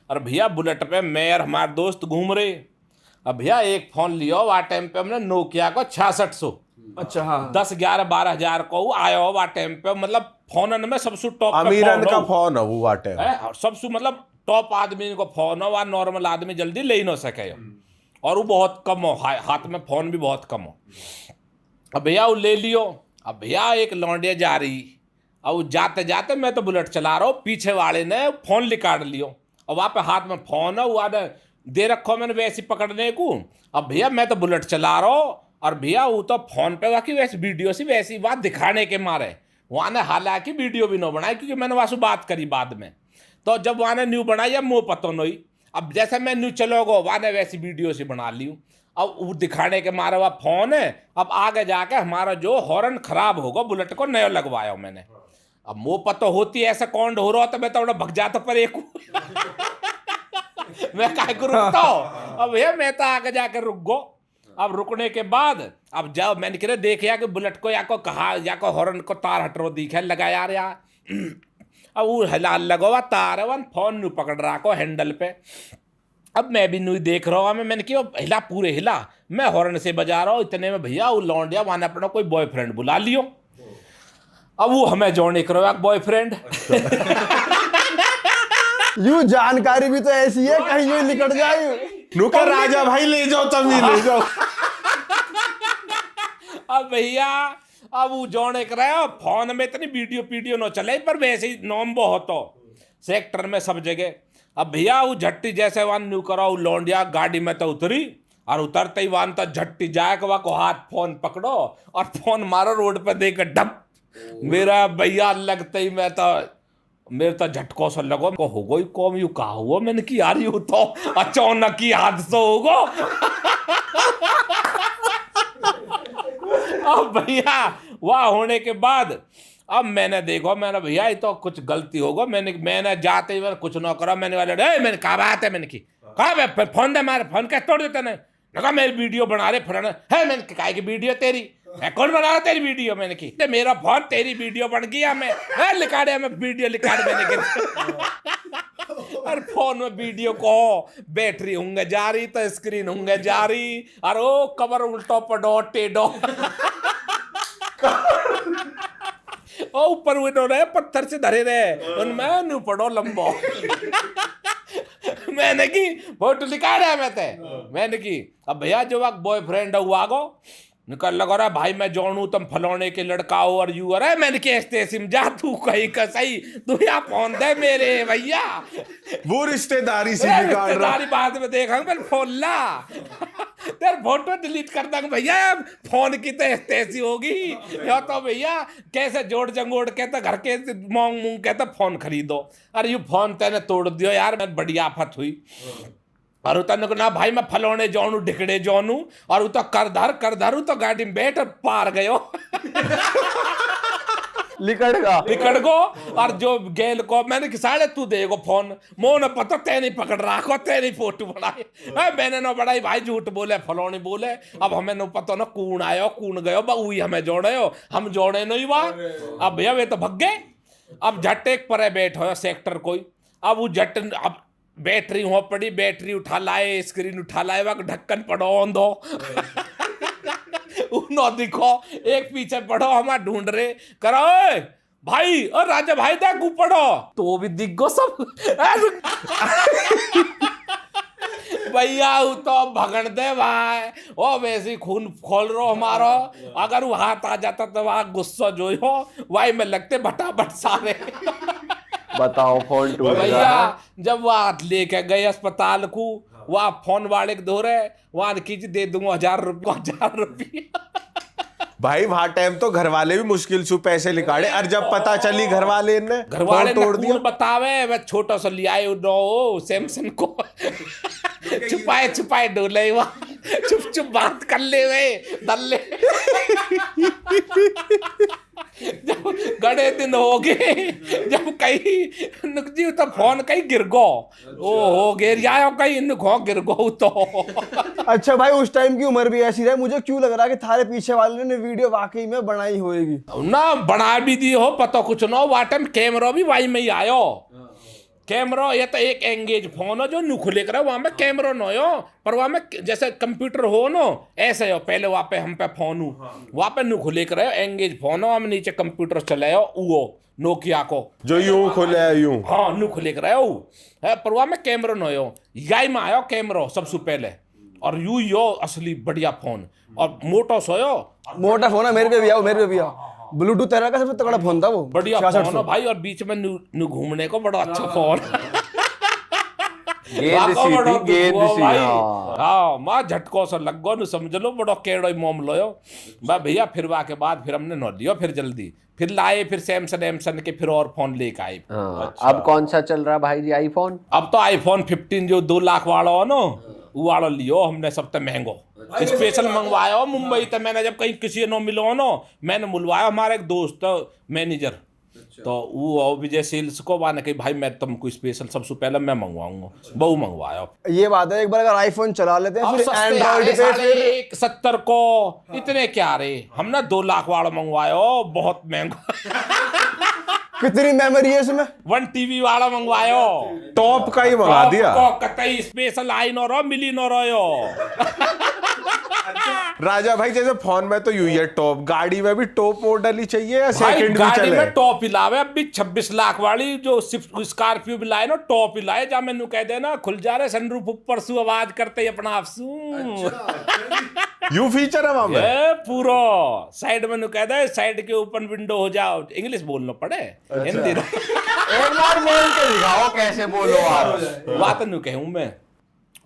और भैया बुलेट पे मैं और हमारे दोस्त घूम रहे। अब भैया एक फोन लियो, वह टाइम पे हमने नोकिया को 6600। अच्छा हाँ। 10-11-12 हजार को आया हो वह टाइम पे, मतलब फोन में सबसे टॉप अमीरन का फोन है वो वाटे, सबसे मतलब टॉप आदमी को फोन हो, वह नॉर्मल आदमी जल्दी ले ही ना सके, और वो बहुत कम हो, हाथ में फोन भी बहुत कम हो। अब भैया वो ले लियो। अब भैया एक लौंडिया जा रही, अब जाते जाते मैं तो बुलेट चला रहा हूँ, पीछे वाले ने फोन निकाल लियो और वहाँ पे हाथ में फोन है, वो दे रखो मैंने वैसे पकड़ने को। अब भैया मैं तो बुलेट चला रहा हूँ और भैया वो तो फोन पे वाकई वैसे वीडियो से वैसी बात दिखाने के मारे वहाँ ने हालांकि वीडियो भी न बनाई, क्योंकि मैंने वहाँ से बात करी बाद में। तो जब वहाँ ने न्यू बनाई अब मुँह पतो नहीं, अब जैसे मैं न्यू चलोगो वहाँ ने वैसी वीडियो से बना ली। अब वो दिखाने के मारे वह फोन है। अब आगे जाके हमारा जो हॉर्न खराब होगा बुलेट को नया लगवाया मैंने। अब मुँह पतो होती ऐसा कौन हो रहा, तो मैं तो भग जाता पर एक मैं काय को रुकता हूँ। अब भैया मैं तो आगे जाकर रुक गो। अब रुकने के बाद अब जाओ मैंने कह देखिए कि बुलेट को या को कहा या को हॉर्न को तार हटरो दिखे लगा यार। अब वो हिला लगवा तार वन फोन नू पकड़ रहा को हैंडल पे। अब मैं भी नू देख रहा हूँ, मैंने कहा हिला पूरे हिला, मैं हॉर्न से बजा रहा हूँ। इतने में भैया वो लौंडिया वहां अपना कोई बॉयफ्रेंड बुला लियो। अब वो हमें जोड़ने करो बॉयफ्रेंड। यू जानकारी भी तो ऐसी है, कहीं यूं निकल जाए। नुकर राजा भाई ले जाओ, तभी ले जाओ। अब भैया अब वो जोड़ने कराया फोन में इतनी वीडियो न चले, पर वैसे ही नॉम बहुत हो सेक्टर में सब जगह। अब भैया वो झट्टी जैसे वन न्यू करो लौंडिया गाड़ी में तो उतरी, और उतरते ही वन तो झट्टी जाए वह को हाथ फोन पकड़ो और फोन मारो रोड पे देकर डब। मेरा भैया लगते ही मेरे तो झटको सा लगो को हो गई कौम यू कहा हुआ मैंने कि यार यू तो अचानक ही हादसा होगा। अब भैया वह होने के बाद अब मैंने देखो मैंने भैया ये तो कुछ गलती होगा। मैंने जाते ही मैंने कुछ ना करा। मैंने कहा बात है, मैंने की कहा फोन दे मारे फोन क्या तोड़ देते नहीं लगा मेरी वीडियो बना रहे फलाना है। मैंने कहा कि वीडियो तेरी है, कौन बना रहा तेरी वीडियो? मैंने की मेरा फोन तेरी वीडियो बन गया मैं लिखा रहे मैं वीडियो लिखा रहे मैंने और फोन में वीडियो को बैटरी होंगे जा रही तो स्क्रीन होंगे जा रही और ओ कवर उल्टो पड़ो टेढ़ो ओ ऊपर उन्होंने पत्थर से धरे रहे उनमें नु पड़ो लंबो। मैंने की फोटो लिखा रहा मैंने की अब भैया जो वक्त बॉयफ्रेंड हुआ गो निकल लगा रहा भाई मैं जानू तुम फलौने के लड़का हो और यू अरे मैंने के ऐसे जा तू कहीं का सही तू यहाँ फोन दे मेरे भैया वो रिश्तेदारी से निकाल रहा। रिश्तेदारी बाद में देखा मैं फोन ला तेरे फोटो डिलीट कर दूंगा भैया फोन की तो ऐसी होगी या तो भैया कैसे जोड़ जंगोड़ के तो घर के मोंग मूंग के तो फोन खरीदो अरे यू फोन तेने तोड़ दियो यार मैं बड़ी आफत हुई। और उतना को ना भाई मैं फलौने जानू ढिकड़े जानू और उतो कर धरू तो गाड़ी में बैठ पार गयो लिकड़ गो और जो गेल को मैंने साढ़े तू देगो फोन मोह न पता ते नहीं पकड़ रहा को ते नहीं फोटो बनाए मैंने ना बढ़ाई भाई झूठ बोले फलौनी बोले। अब हमें न पता ना कून आयो कून गयो बउई हमें जोड़े हो हम जोड़े नहीं हुआ। अब भैया वे तो भग गए। अब झट एक पर बैठो सेक्टर कोई अब वो झट अब बैटरी हो पड़ी बैटरी उठा लाए स्क्रीन उठा लाए वक्त ढक्कन पड़ो दो उनो दिखो एक पीछे पड़ो हम ढूंढ रहे करो भाई और राजा भाई देख पड़ो तो भी दिख गो सब भैया वो तो भगन दे भाई ओ वैसे खून खोल रो हमारा अगर वो हाथ आ जाता तो वहां गुस्सा जो हो वही में लगते भटाभट सारे बताओ फोन टूट भैया जब वह लेके गए अस्पताल को वह फोन वाले के धोरे वहां खींच दे दूंगा 1000 रुपया भाई वहां टाइम तो घर वाले भी मुश्किल से पैसे निकाले और जब पता चली घर वाले ने तोड़ दिया बतावे वह छोटा सा लियाए नो सैमसंग को छुपाए डोले चुप बात कर ले वे दल्ले जब गड़े दिन हो गए जब कहीं नुकजी तो फोन कहीं गिर गो ओ हो गिर जाओ कहीं नुको गिर गो तो अच्छा भाई उस टाइम की उम्र भी ऐसी रहे मुझे क्यों लग रहा है कि थारे पीछे वाले ने वीडियो वाकई में बनाई होगी ना बना भी दी हो पता कुछ ना वो टाइम कैमरा भी वही में ही आयो कैमरा ये तो एक एंगेज फोन हो जो नु खुले कर वहां में कैमरा न हो पर वहां में जैसे कंप्यूटर हो ना ऐसे हो पहले वहां पे हम पे फोन हो वहां पे नु खुले कर एंगेज फोन हो हम नीचे कंप्यूटर चलाए वो नोकिया को जो यूं खुले यूं हाँ नु खुले कर पर वहां में कैमरा न हो यही में आयो कैमरा सबसे पहले और यू यो असली बढ़िया फोन और मोटो सोयो मोटा फोन है मेरे पे भी आओ मेरे पे भी आओ ब्लूटूथ तेरा का सबसे तगड़ा फोन था वो बढ़िया फोन है भाई और बीच में नु घूमने को बड़ा अच्छा फोन हाँ माँ झटको सा लगो नु समझ लो बड़ो केड़ो मोम लोयो भैया फिर वा के बाद फिर हमने न लियो फिर जल्दी फिर लाए फिर सैमसंग के फिर और फोन लेके आए। अच्छा। अब कौन सा चल रहा भाई जी आईफोन? अब तो आईफोन 15 जो 2 लाख वाला हो ना वो वाला लियो हमने सबसे महंगो स्पेशल मंगवाया मुंबई तो मैंने जब कहीं किसी ने मिलो ना मैंने बुलवाया हमारे एक दोस्त मैनेजर तो वो विजय सेल्स को वाने कही भाई मैं तुमको स्पेशल सबसे पहले मैं मंगवाऊंगा बहु मंगवाया। ये बात है एक बार अगर आईफोन चला लेते हैं फिर एंड्रॉइड पे फिर 170 को इतने क्या रे हमने 2 लाख वाला मंगवाया बहुत महंगा कितनी मेमोरी है इसमें 1 टीबी वाला मंगवायो टॉप का ही मंगा दिया कतई स्पेशल आई न रहो मिली न रहो राजा भाई जैसे फोन में तो यूं टॉप गाड़ी में भी टॉप मॉडल ही चाहिए या सेकंड भी गाड़ी चले में टॉप ही लावे अब भी 26 लाख वाली जो स्कॉर्पियो भी लाए ना टॉप ही लाए जा मैनू कह देना खुल जा रहे सनरूफ ऊपर सु आवाज करते ही अपना आप यू फीचर है वहां में पूरा साइड में कह दे साइड के ओपन विंडो हो जाओ इंग्लिश बोलना पड़े हिंदी एक बार बोल के दिखाओ कैसे बोलो आप बात नु कहूं मैं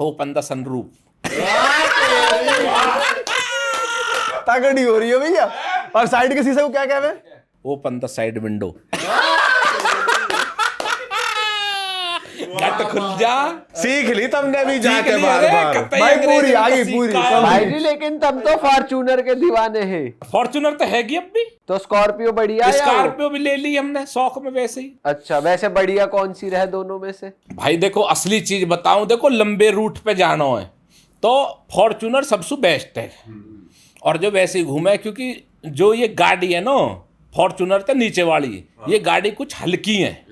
ओपन द सनरूफ तगड़ी हो रही है भैया और साइड के शीशे को क्या कहवे ओपन द साइड विंडो। गट खुल जा। सीख ली तुमने भी जाके सीख ली, बार अरे, बार। कतई भाई अंग्रेजी पूरी में आ गई, तो पूरी। सीखा है। भाई जी लेकिन तब तो फॉर्च्यूनर के दीवाने हैं, फॉर्च्यूनर तो हैगी अब भी, तो स्कॉर्पियो बढ़िया है या वो? स्कॉर्पियो भी ले ली हमने शौक में वैसे ही। अच्छा, वैसे बढ़िया कौन सी रहे दोनों में से? भाई देखो असली चीज बताऊं, देखो लंबे रूट पे जाना है तो फॉर्च्यूनर सबसे बेस्ट है, और जो वैसे ही घूमे, क्योंकि जो ये गाड़ी है ना फॉर्च्यूनर तो नीचे वाली, ये गाड़ी कुछ हल्की है,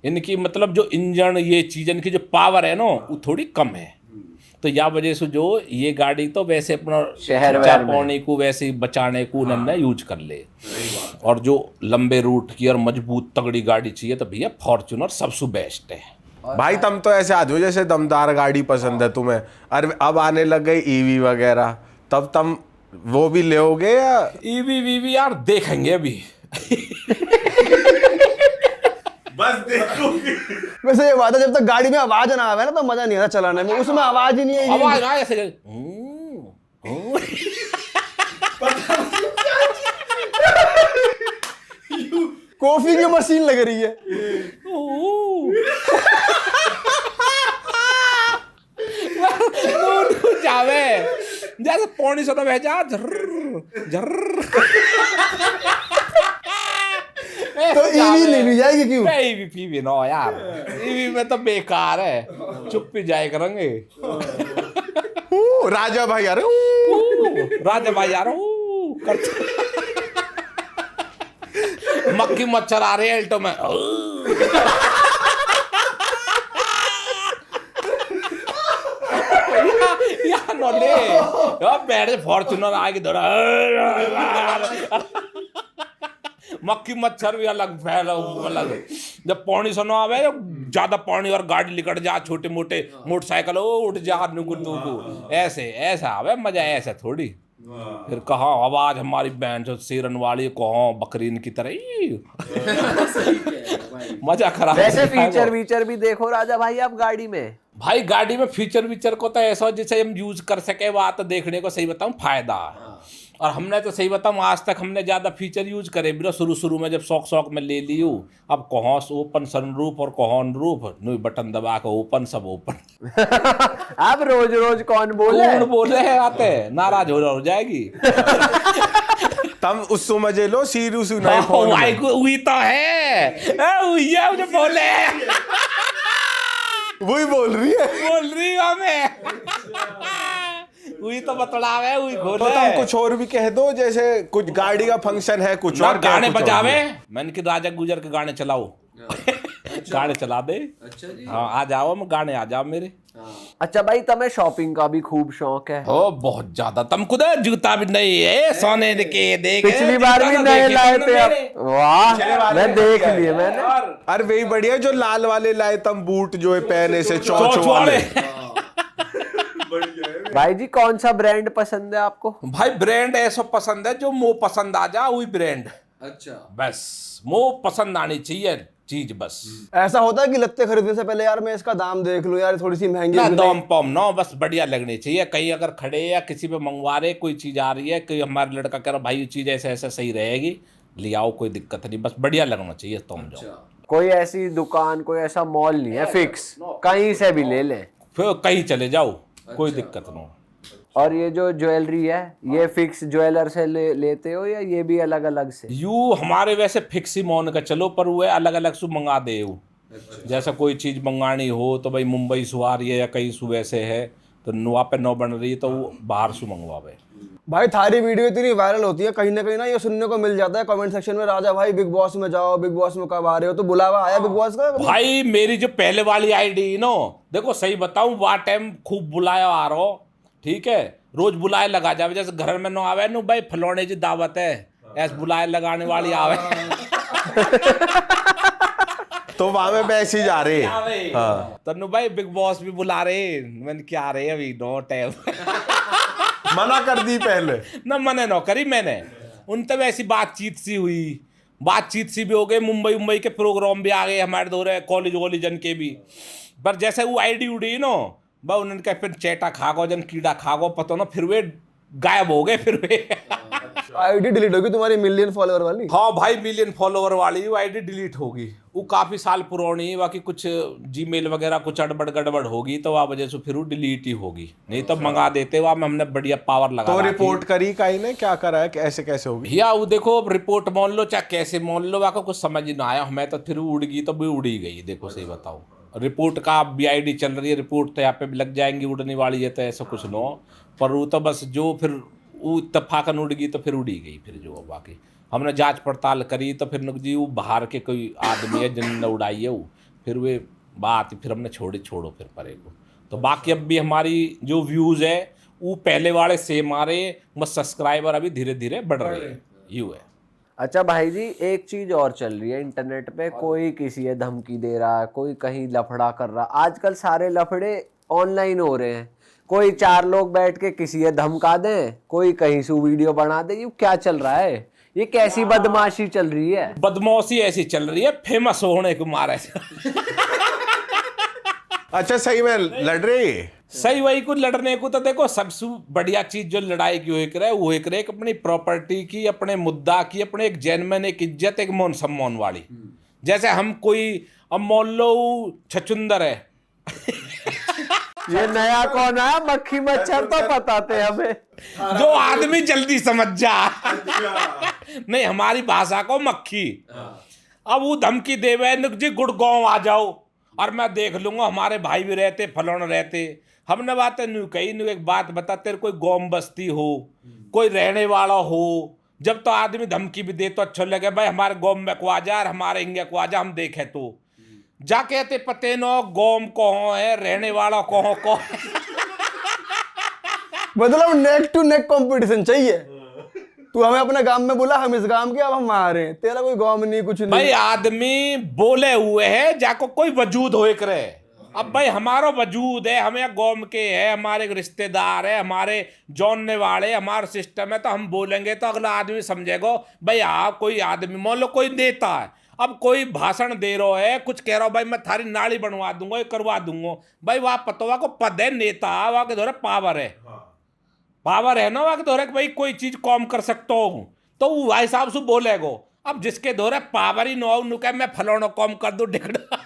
इनकी मतलब जो इंजन ये चीज इनकी जो पावर है ना वो थोड़ी कम है, तो या वजह से जो ये गाड़ी तो वैसे अपना शहर खर्चा वहर में। पानी को वैसे ही बचाने को उन्होंने यूज कर ले, और जो लंबे रूट की और मजबूत तगड़ी गाड़ी चाहिए तो भैया फॉर्च्यूनर सबसे बेस्ट है। भाई तुम तो ऐसे आदमी हो जैसे दमदार गाड़ी पसंद है तुम्हें, अरे अब आने लग गई ईवी वगैरह, तब तुम वो भी लोगे या? ईवी वीवी यार देखेंगे अभी। बस देखो। वैसे ये बात है, जब तक गाड़ी में आवाज ना आवे ना तो मजा नहीं आता चलाने में, उसमें आवाज ही नहीं है। आवाज ना ऐसे कॉफी की मशीन लग रही है। जावे जैसे पौनी सौ भेजा झर्र झर्र। तो ईवी ले ली जाएगी क्यों? ईवी पीवी नो यार, ईवी में तो बेकार है, चुप ही जाए करेंगे। राजा भाई यार राजा भाई यार मक्खी मच्छर आ रहे हैं एल्टो में। यार नोले यार बैठ से फॉर्च्यूनर आएगी दौड़ा, मक्खी मच्छर भी अलग फैला अलग। जब पानी सुनो आवे ज्यादा पानी और गाड़ी लिकट जा, छोटे मोटे मोटरसाइकिल उठ जा नुकु नुकु, ऐसे ऐसा आवे मजा, ऐसा थोड़ी। फिर कहा आवाज हमारी बहन जो शेरन वाली, कहा बकरीन की तरह मजा खराब। वैसे फीचर वीचर भी देखो राजा भाई आप गाड़ी में। भाई गाड़ी में फीचर वीचर को तो ऐसा जिसे हम यूज कर सके बात तो देखने को सही बताऊं फायदा है। और हमने तो सही बताऊं आज तक हमने ज्यादा फीचर यूज करे बिना, शुरू में जब शौक में ले ली हूँ, अब कहाँ ओपन सनरूफ और कहाँ रूफ, नुई बटन दबा के ओपन सब ओपन। अब रोज रोज कौन बोले? कौन बोले है आते नाराज हो जाएगी। तुम उसको मजे लो, सीरियस नहीं फोन में। भाई को वही तो है, ये मुझे बोले वही बोल रही है। बोल रही हमें वही तो बतलावे है, वही तो घोले। तुम कुछ और भी कह दो, जैसे कुछ गाड़ी का फंक्शन है कुछ ना और क्या, गाने कुछ और बजावे, भी। मैंने कि राजा गुजर के गाने चलाओ। गाने चला दे। अच्छा जी। हाँ आ जाओ, मैं गाने आ जाओ मेरे। अच्छा भाई तुम्हें शॉपिंग का भी खूब शौक है? ओ बहुत ज्यादा, तुम खुद जूता भी नहीं है सोने के देख, पिछली बार भी नए लाए थे आप। वाह मैं देख लिए मैंने। अरे वही बढ़िया जो लाल वाले लाए तुम बूट, जो है पहने से चौच वाले। भाई जी कौन सा ब्रांड पसंद है आपको? भाई ब्रांड ऐसा पसंद है जो मुंह पसंद आ जा, वही ब्रांड। अच्छा बस मुंह पसंद आनी चाहिए चीज बस। ऐसा होता है कि लत्ते खरीदने से पहले यार मैं इसका दाम देख लूं यार, थोड़ी सी महंगी ना भी दम पम नो, बस बढ़िया लगनी चाहिए। कहीं अगर खड़े या किसी पे मंगवा रहे कोई चीज आ रही है, कोई हमारा लड़का कह रहा भाई ये चीज ऐसे ऐसे सही रहेगी, ले आओ कोई दिक्कत नहीं, बस बढ़िया लगना चाहिए। तुम जाओ कोई ऐसी दुकान कोई ऐसा मॉल नहीं है फिक्स, कहीं से भी ले लें? फिर कहीं चले जाओ, कोई दिक्कत नहीं। और ये जो ज्वेलरी है ये फिक्स ज्वेलर से लेते हो या ये भी अलग अलग से? यू हमारे वैसे फिक्स ही मान का चलो, पर वो अलग अलग से मंगा दे। जैसा कोई चीज मंगानी हो तो भाई मुंबई से आ रही है या कहीं सुबह से है तो वहाँ पे नौ बन रही है तो वो बाहर से मंगवावे। भाई थारी वीडियो इतनी वायरल होती है, कहीं ना ये सुनने को मिल जाता है कमेंट सेक्शन में, राजा भाई बिग बॉस में जाओ, बिग बॉस में कब आ रहे हो, तो बुलावा आया बिग बॉस का? भाई मेरी जो पहले वाली आईडी नो, देखो सही बताऊं वह टाइम खूब बुलाया आ रहा हो, ठीक है, रोज बुलाए लगा जावे। जैसे घर में नो आवे नो भाई फलौने की दावत है, ऐसे बुलाए लगाने वाली आवे। तो वहां में मैसेज आ रहे। हाँ तो नु भाई बिग बॉस भी बुला रहे, मैंने क्या रहे अभी नो टाइम। मना कर दी पहले ना मने नो करी मैंने, उन तब ऐसी बातचीत सी भी हो गई। मुंबई के प्रोग्राम भी आ गए हमारे दौरे, कॉलेज वॉलेजन के भी, पर जैसे वो आईडी उड़ी नो बा उन्होंने कहा फिर चेटा खा गो जन कीड़ा खा गो पतो ना, फिर वे गायब हो गए। फिर वे आईडी डिलीट होगी तुम्हारी मिलियन फॉलोअर वाली? हाँ भाई, मिलियन फॉलोवर वाली वो आईडी डिलीट होगी। वो काफी साल पुरानी है, बाकी कुछ जीमेल वगैरह कुछ अड़बड़ गड़बड़ होगी तो वह वजह से फिर वो डिलीट ही होगी, नहीं तो मंगा देते वह में हमने बढ़िया पावर लगा तो रखी। रिपोर्ट करी काई ने, क्या करा है, ऐसे कैसे होगी? भैया वो देखो, अब रिपोर्ट मान लो चाहे कैसे मान लो, वाको कुछ समझ ना आया हमें तो, फिर उड़ गई तो भी उड़ी गई। देखो सही बताओ, रिपोर्ट का बीआईडी चल रही है, रिपोर्ट तो यहाँ पे भी लग जाएंगी, उड़ने वाली है तो ऐसा कुछ न हो, पर वो तो बस जो फिर वो इत्तफाकन उड़ गई तो फिर उड़ी गई। फिर जो बाकी हमने जांच पड़ताल करी तो फिर जी वो बाहर के कोई आदमी है जिनने उड़ाई है वो, फिर वे बात फिर हमने छोड़ो फिर परे को। तो बाकी अब भी हमारी जो व्यूज़ है वो पहले वाले सेम आ रहे, बस सब्सक्राइबर अभी धीरे धीरे बढ़ रहे हैं, यूँ है। अच्छा भाई जी, एक चीज और चल रही है इंटरनेट पे, कोई किसी है धमकी दे रहा है, कोई कहीं लफड़ा कर रहा। आजकल सारे लफड़े ऑनलाइन हो रहे हैं, कोई 4 लोग बैठ के किसी है धमका दें, कोई कहीं से वीडियो बना दे। ये क्या चल रहा है? ये कैसी बदमाशी चल रही है? बदमाशी ऐसी चल रही है फेमस होने के मारे। अच्छा, सही में लड़ रही है? सही वही को लड़ने को तो देखो, सबसे बढ़िया चीज जो लड़ाई की एक रहे वो एक रहे अपनी प्रॉपर्टी की, अपने मुद्दा की, अपने एक जेन्युइन एक इज्जत एक मान सम्मान वाली। जैसे हम कोई अब मान लो छचुंदर है ये नया कौन है? मक्खी मच्छर तो बताते हमें, जो आदमी जल्दी समझ जा। नहीं, हमारी भाषा को मक्खी। अब वो धमकी देवे जी गुड़गांव आ जाओ और मैं देख लूंगा, हमारे भाई भी रहते फलौन रहते। हमने बात नहीं कही, नहीं एक बात बता, तेरे कोई गांव बस्ती हो, कोई रहने वाला हो, जब तो आदमी धमकी भी दे तो अच्छा लगे, भाई हमारे गांव में को आ जा और हमारे इंगे को आ जा, हम देखे तो जा कहते पते नो गांव कौन है, रहने वाला कौन को। मतलब नेक टू नेक कंपटीशन चाहिए। तू हमें अपने गांव में बोला, हम इस गांव के, अब हम आ रहे हैं, तेरा कोई गांव नहीं कुछ नहीं। भाई आदमी बोले हुए है जाको कोई वजूद हो एक रहे। अब भाई हमारा वजूद है, हमें गांव के है, हमारे रिश्तेदार है, हमारे जानने वाले, हमारा सिस्टम है, तो हम बोलेंगे तो अगला आदमी समझेगा। भाई आप कोई आदमी मान लो कोई नेता है, अब कोई भाषण दे रहा है, कुछ कह रहा हो, भाई मैं थारी नाली बनवा दूंगा, ये करवा दूंगा, भाई वह पतवा को पद है, नेता वहां के द्वारा पावर है, पावर है ना वहां के द्वारा, भाई कोई चीज कॉम कर सकता हूँ तो वो भाई साहब से बोलेगो। अब जिसके द्वारा पावर ही न हो, नुका मैं फलाना कॉम कर दूं डिगड़ा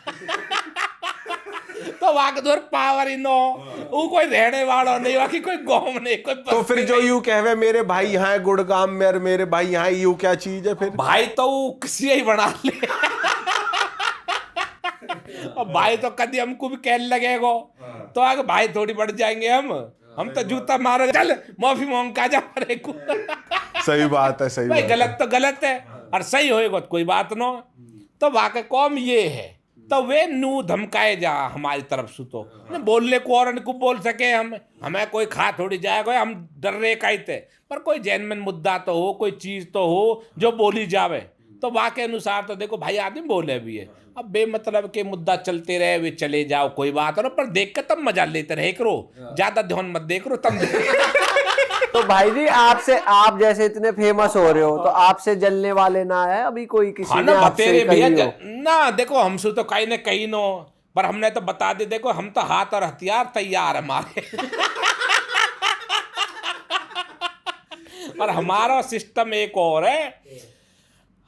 तो वहां के द्वारा पावर ही न हो, वो कोई रहने वाला नहीं, वहां कोई गांव नहीं, कोई तो फिर जो यूं कहवे मेरे भाई यहाँ है गुड़गांव में और मेरे भाई यहाँ, यूं क्या चीज है फिर? भाई तो वो किसी ही बना ले। अब भाई तो कभी हमको भी कहने लगेगो तो आगे भाई थोड़ी बढ़ जाएंगे हम तो जूता मारो, चल माफी मांग का जा मारे को। सही बात है, सही भाई बात गलत तो गलत है और सही होएगा तो कोई बात न। तो वाकई कौम ये है, तो वे नू धमकाए जा हमारी तरफ से, तो न बोलने को और को बोल सके हम, हमें कोई खा थोड़ी जाएगा, हम डर रहे कहीं थे, पर कोई जेन्युइन मुद्दा तो हो, कोई चीज तो हो जो बोली जावे, तो वाकई अनुसार तो देखो भाई आदमी बोले भी है। अब बेमतलब के मुद्दा चलते रहे वे चले जाओ, कोई बात हो, पर देख के तब मजा लेते रहे करो, ज्यादा ध्यान मत देख रो तब। तो भाई जी आपसे, आप जैसे इतने फेमस हो रहे हो, तो आपसे जलने वाले ना है अभी कोई किसी ने आपसे कही हो? ना देखो हमसे तो कहीं न कहीं नो, पर हमने तो बता दे, देखो हम तो हाथ और हथियार तैयार है हमारे। और हमारा सिस्टम एक और है,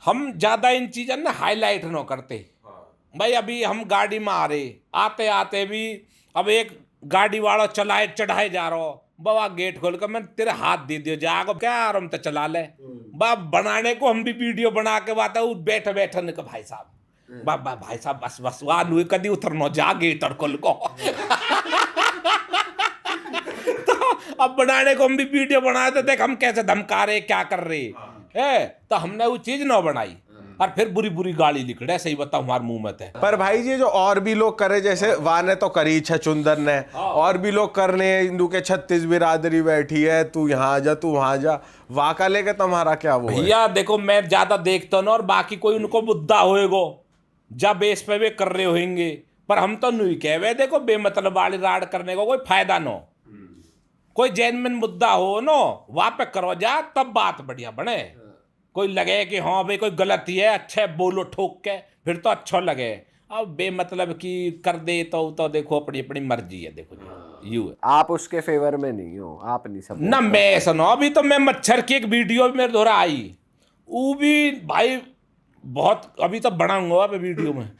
हम ज्यादा इन चीजों ना हाईलाइट न करते। भाई अभी हम गाड़ी में आ रहे, आते आते भी अब एक गाड़ी वाला चलाए चढ़ाए जा रहा हो, बाबा गेट खोल कर मैं तेरे हाथ दे दियो जागो क्या आराम तो चला ले, बाप बनाने को हम भी वीडियो बना के बात बैठे बैठे ने भाई साहब बाबा भाई साहब बस बस वहां नुए कदी उतरना जा गेट और खोल को। तो अब बनाने को हम भी वीडियो बनाए तो देख हम कैसे धमका रहे क्या कर रहे है, तो हमने वो चीज ना बनाई और फिर बुरी बुरी गाली लिख रहे, सही बताओ हमारे मुंह में थे। पर भाई जी जो और भी लोग करे, जैसे वाने तो करी छचुंदर ने, और भी लोग करने, हिंदू के 36 बिरादरी बैठी है, तू यहाँ जा तू वहां जा, वाका लेके तुम्हारा क्या वो है? भैया देखो मैं ज्यादा देखता ना, और बाकी कोई उनको मुद्दा होएगो जब बेस पे वे कर रहे होंगे, पर हम तो नहीं कहे देखो बेमतलब वाली राड करने को कोई फायदा न हो, कोई जेन्युइन मुद्दा हो नो वहां पे करो जा, तब बात बढ़िया बने। कोई लगे कि हाँ भाई कोई गलती है, अच्छे बोलो ठोक के, फिर तो अच्छा लगे। अब बेमतलब की कर दे तो देखो अपनी अपनी मर्जी है, देखो जी यू है। आप उसके फेवर में नहीं हो, आप नहीं सब ना मैं सुनो, अभी तो मैं मच्छर की एक वीडियो भी मेरे द्वारा आई, वो भी भाई बहुत अभी तो बढ़ाऊंगा अब वीडियो में।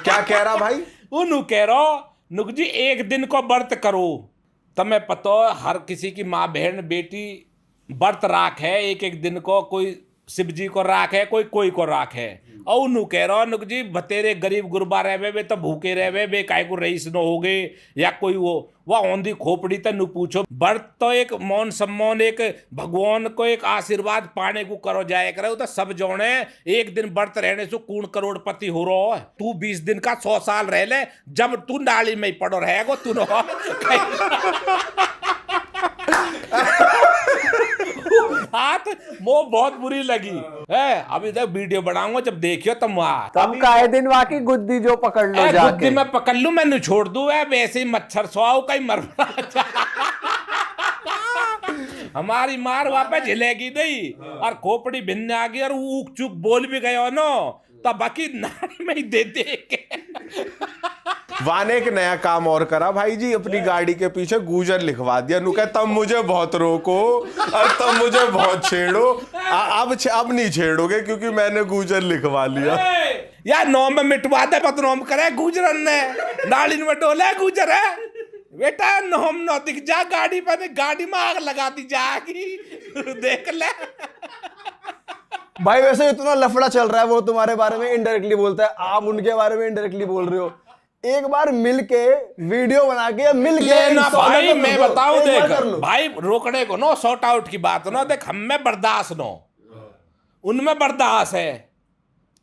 क्या कह रहा भाई? वो नु कह रहा नुक जी एक दिन को व्रत करो, तुम्हें पता हो हर किसी की माँ बहन बेटी व्रत राख है, एक एक दिन को कोई शिव जी को राख है, कोई को राख है। और नु कह रहा नुक जी बतेरे गरीब गुरबा रहे वे तो भूखे रहे वे काय को रईस न हो गए या कोई वो वह औंधी खोपड़ी तो नु पूछो। व्रत तो एक मौन सम्मान, एक भगवान को एक आशीर्वाद पाने को करो जाए करे, तो सब जोड़े एक दिन व्रत रहने से कौन करोड़पति हो रहा है। तू 20 दिन का 100 साल रह ले, जब तू नाली में ही पड़ो रहेगो तू न हाथ वो बहुत बुरी लगी है। अभी तक वीडियो बनाऊंगा, जब देखियो तुम तब काहे दिन वाकी गुद्दी जो पकड़ लो जाके। गुद्दी में पकड़ लूं, मैंने छोड़ दूं वैसे ही मच्छर स्वाओ कहीं मर हमारी मार वापस झिलेगी नहीं और खोपड़ी भिन्न आ गई और ऊक चूक बोल भी गयो नो तब बाकी नाड़ी में ही दे के। वाने एक नया काम और करा भाई जी, अपनी गाड़ी के पीछे गूजर लिखवा दिया। नु कहे तब मुझे बहुत रोको और तब मुझे बहुत छेड़ो, अब नहीं छेड़ोगे क्योंकि मैंने गूजर लिखवा लिया। यार नौम में मिटवा दे बदनाम करे गूजरन ने, नाली में डोले गुजर है बेटा, नौम न दिख जा गाड़ी पर, गाड़ी में आग लगा दी जाएगी देख ले। भाई वैसे इतना लफड़ा चल रहा है, वो तुम्हारे बारे में इनडायरेक्टली बोलता है, आप उनके बारे में इनडायरेक्टली बोल रहे हो। एक बार मिलके वीडियो बना के मिलके ना भाई मैं बताऊं, देख भाई रोकने को नो शॉर्ट आउट की बात नो, देख हम में बर्दाश्त नो उनमें बर्दाश्त है,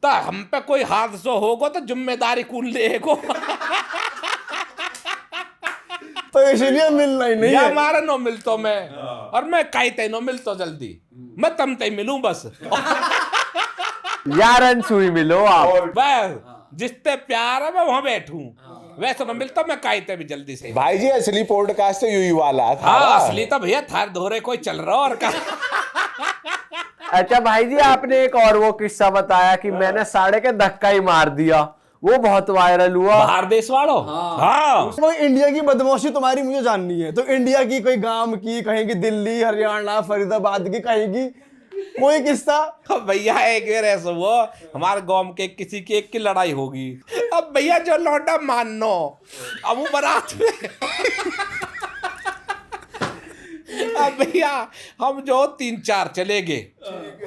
तो हम पे कोई हादसा होगा तो जिम्मेदारी कौन लेगो। तो इसलिए मिलना ही नहीं है हमारा नो मिलतो मैं, और मैं कहीं ते नो मिलतो जल्दी, मैं तम ते मिलूं बस। यार अनसुई मिलो आप, बस जिससे प्यार है मैं वहां बैठूं, वैसे न मिलता मैं कायते भी जल्दी से। भाई जी असली पॉडकास्ट तो यही वाला था। हाँ असली तो भैया थार धोरे कोई चल रहा और का। अच्छा भाई जी आपने एक और वो किस्सा बताया कि मैंने साड़े के धक्का ही मार दिया, वो बहुत वायरल हुआ। बाहर देश वालों हाँ तो इंडिया की बदमाशी तुम्हारी मुझे जाननी है, तो इंडिया की कोई गांव की, कहीं की दिल्ली हरियाणा फरीदाबाद की, कहीं की कोई किस्सा। भैया एक बार ऐसा वो हमारे गांव के किसी की एक की लड़ाई होगी, अब भैया जो लौटा मानो अब वो बारात में अब भैया हम जो 3-4 चले गए,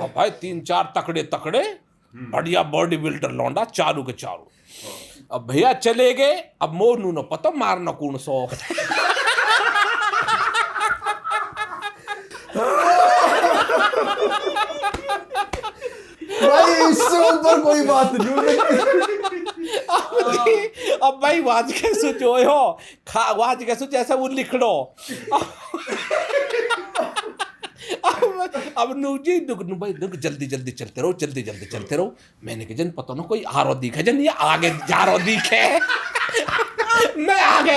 अब भाई 3-4 तकड़े तकड़े बढ़िया बॉडी बिल्डर लौंडा चारू के चारू, अब भैया चले गए, अब मोनू न पता मारना कौन सो। भाई इससे ऊपर कोई बात नहीं। अब भाई वाज के सोचो हो खा वाज के सोच ऐसा वो लिख लो। अब नूजी दुख नु भाई दुख जल्दी जल्दी चलते रहो, जल्दी जल्दी चलते रहो। मैंने कहा जन पता ना कोई आरो दिखे जन ये आगे जा रो दिखे। मैं आगे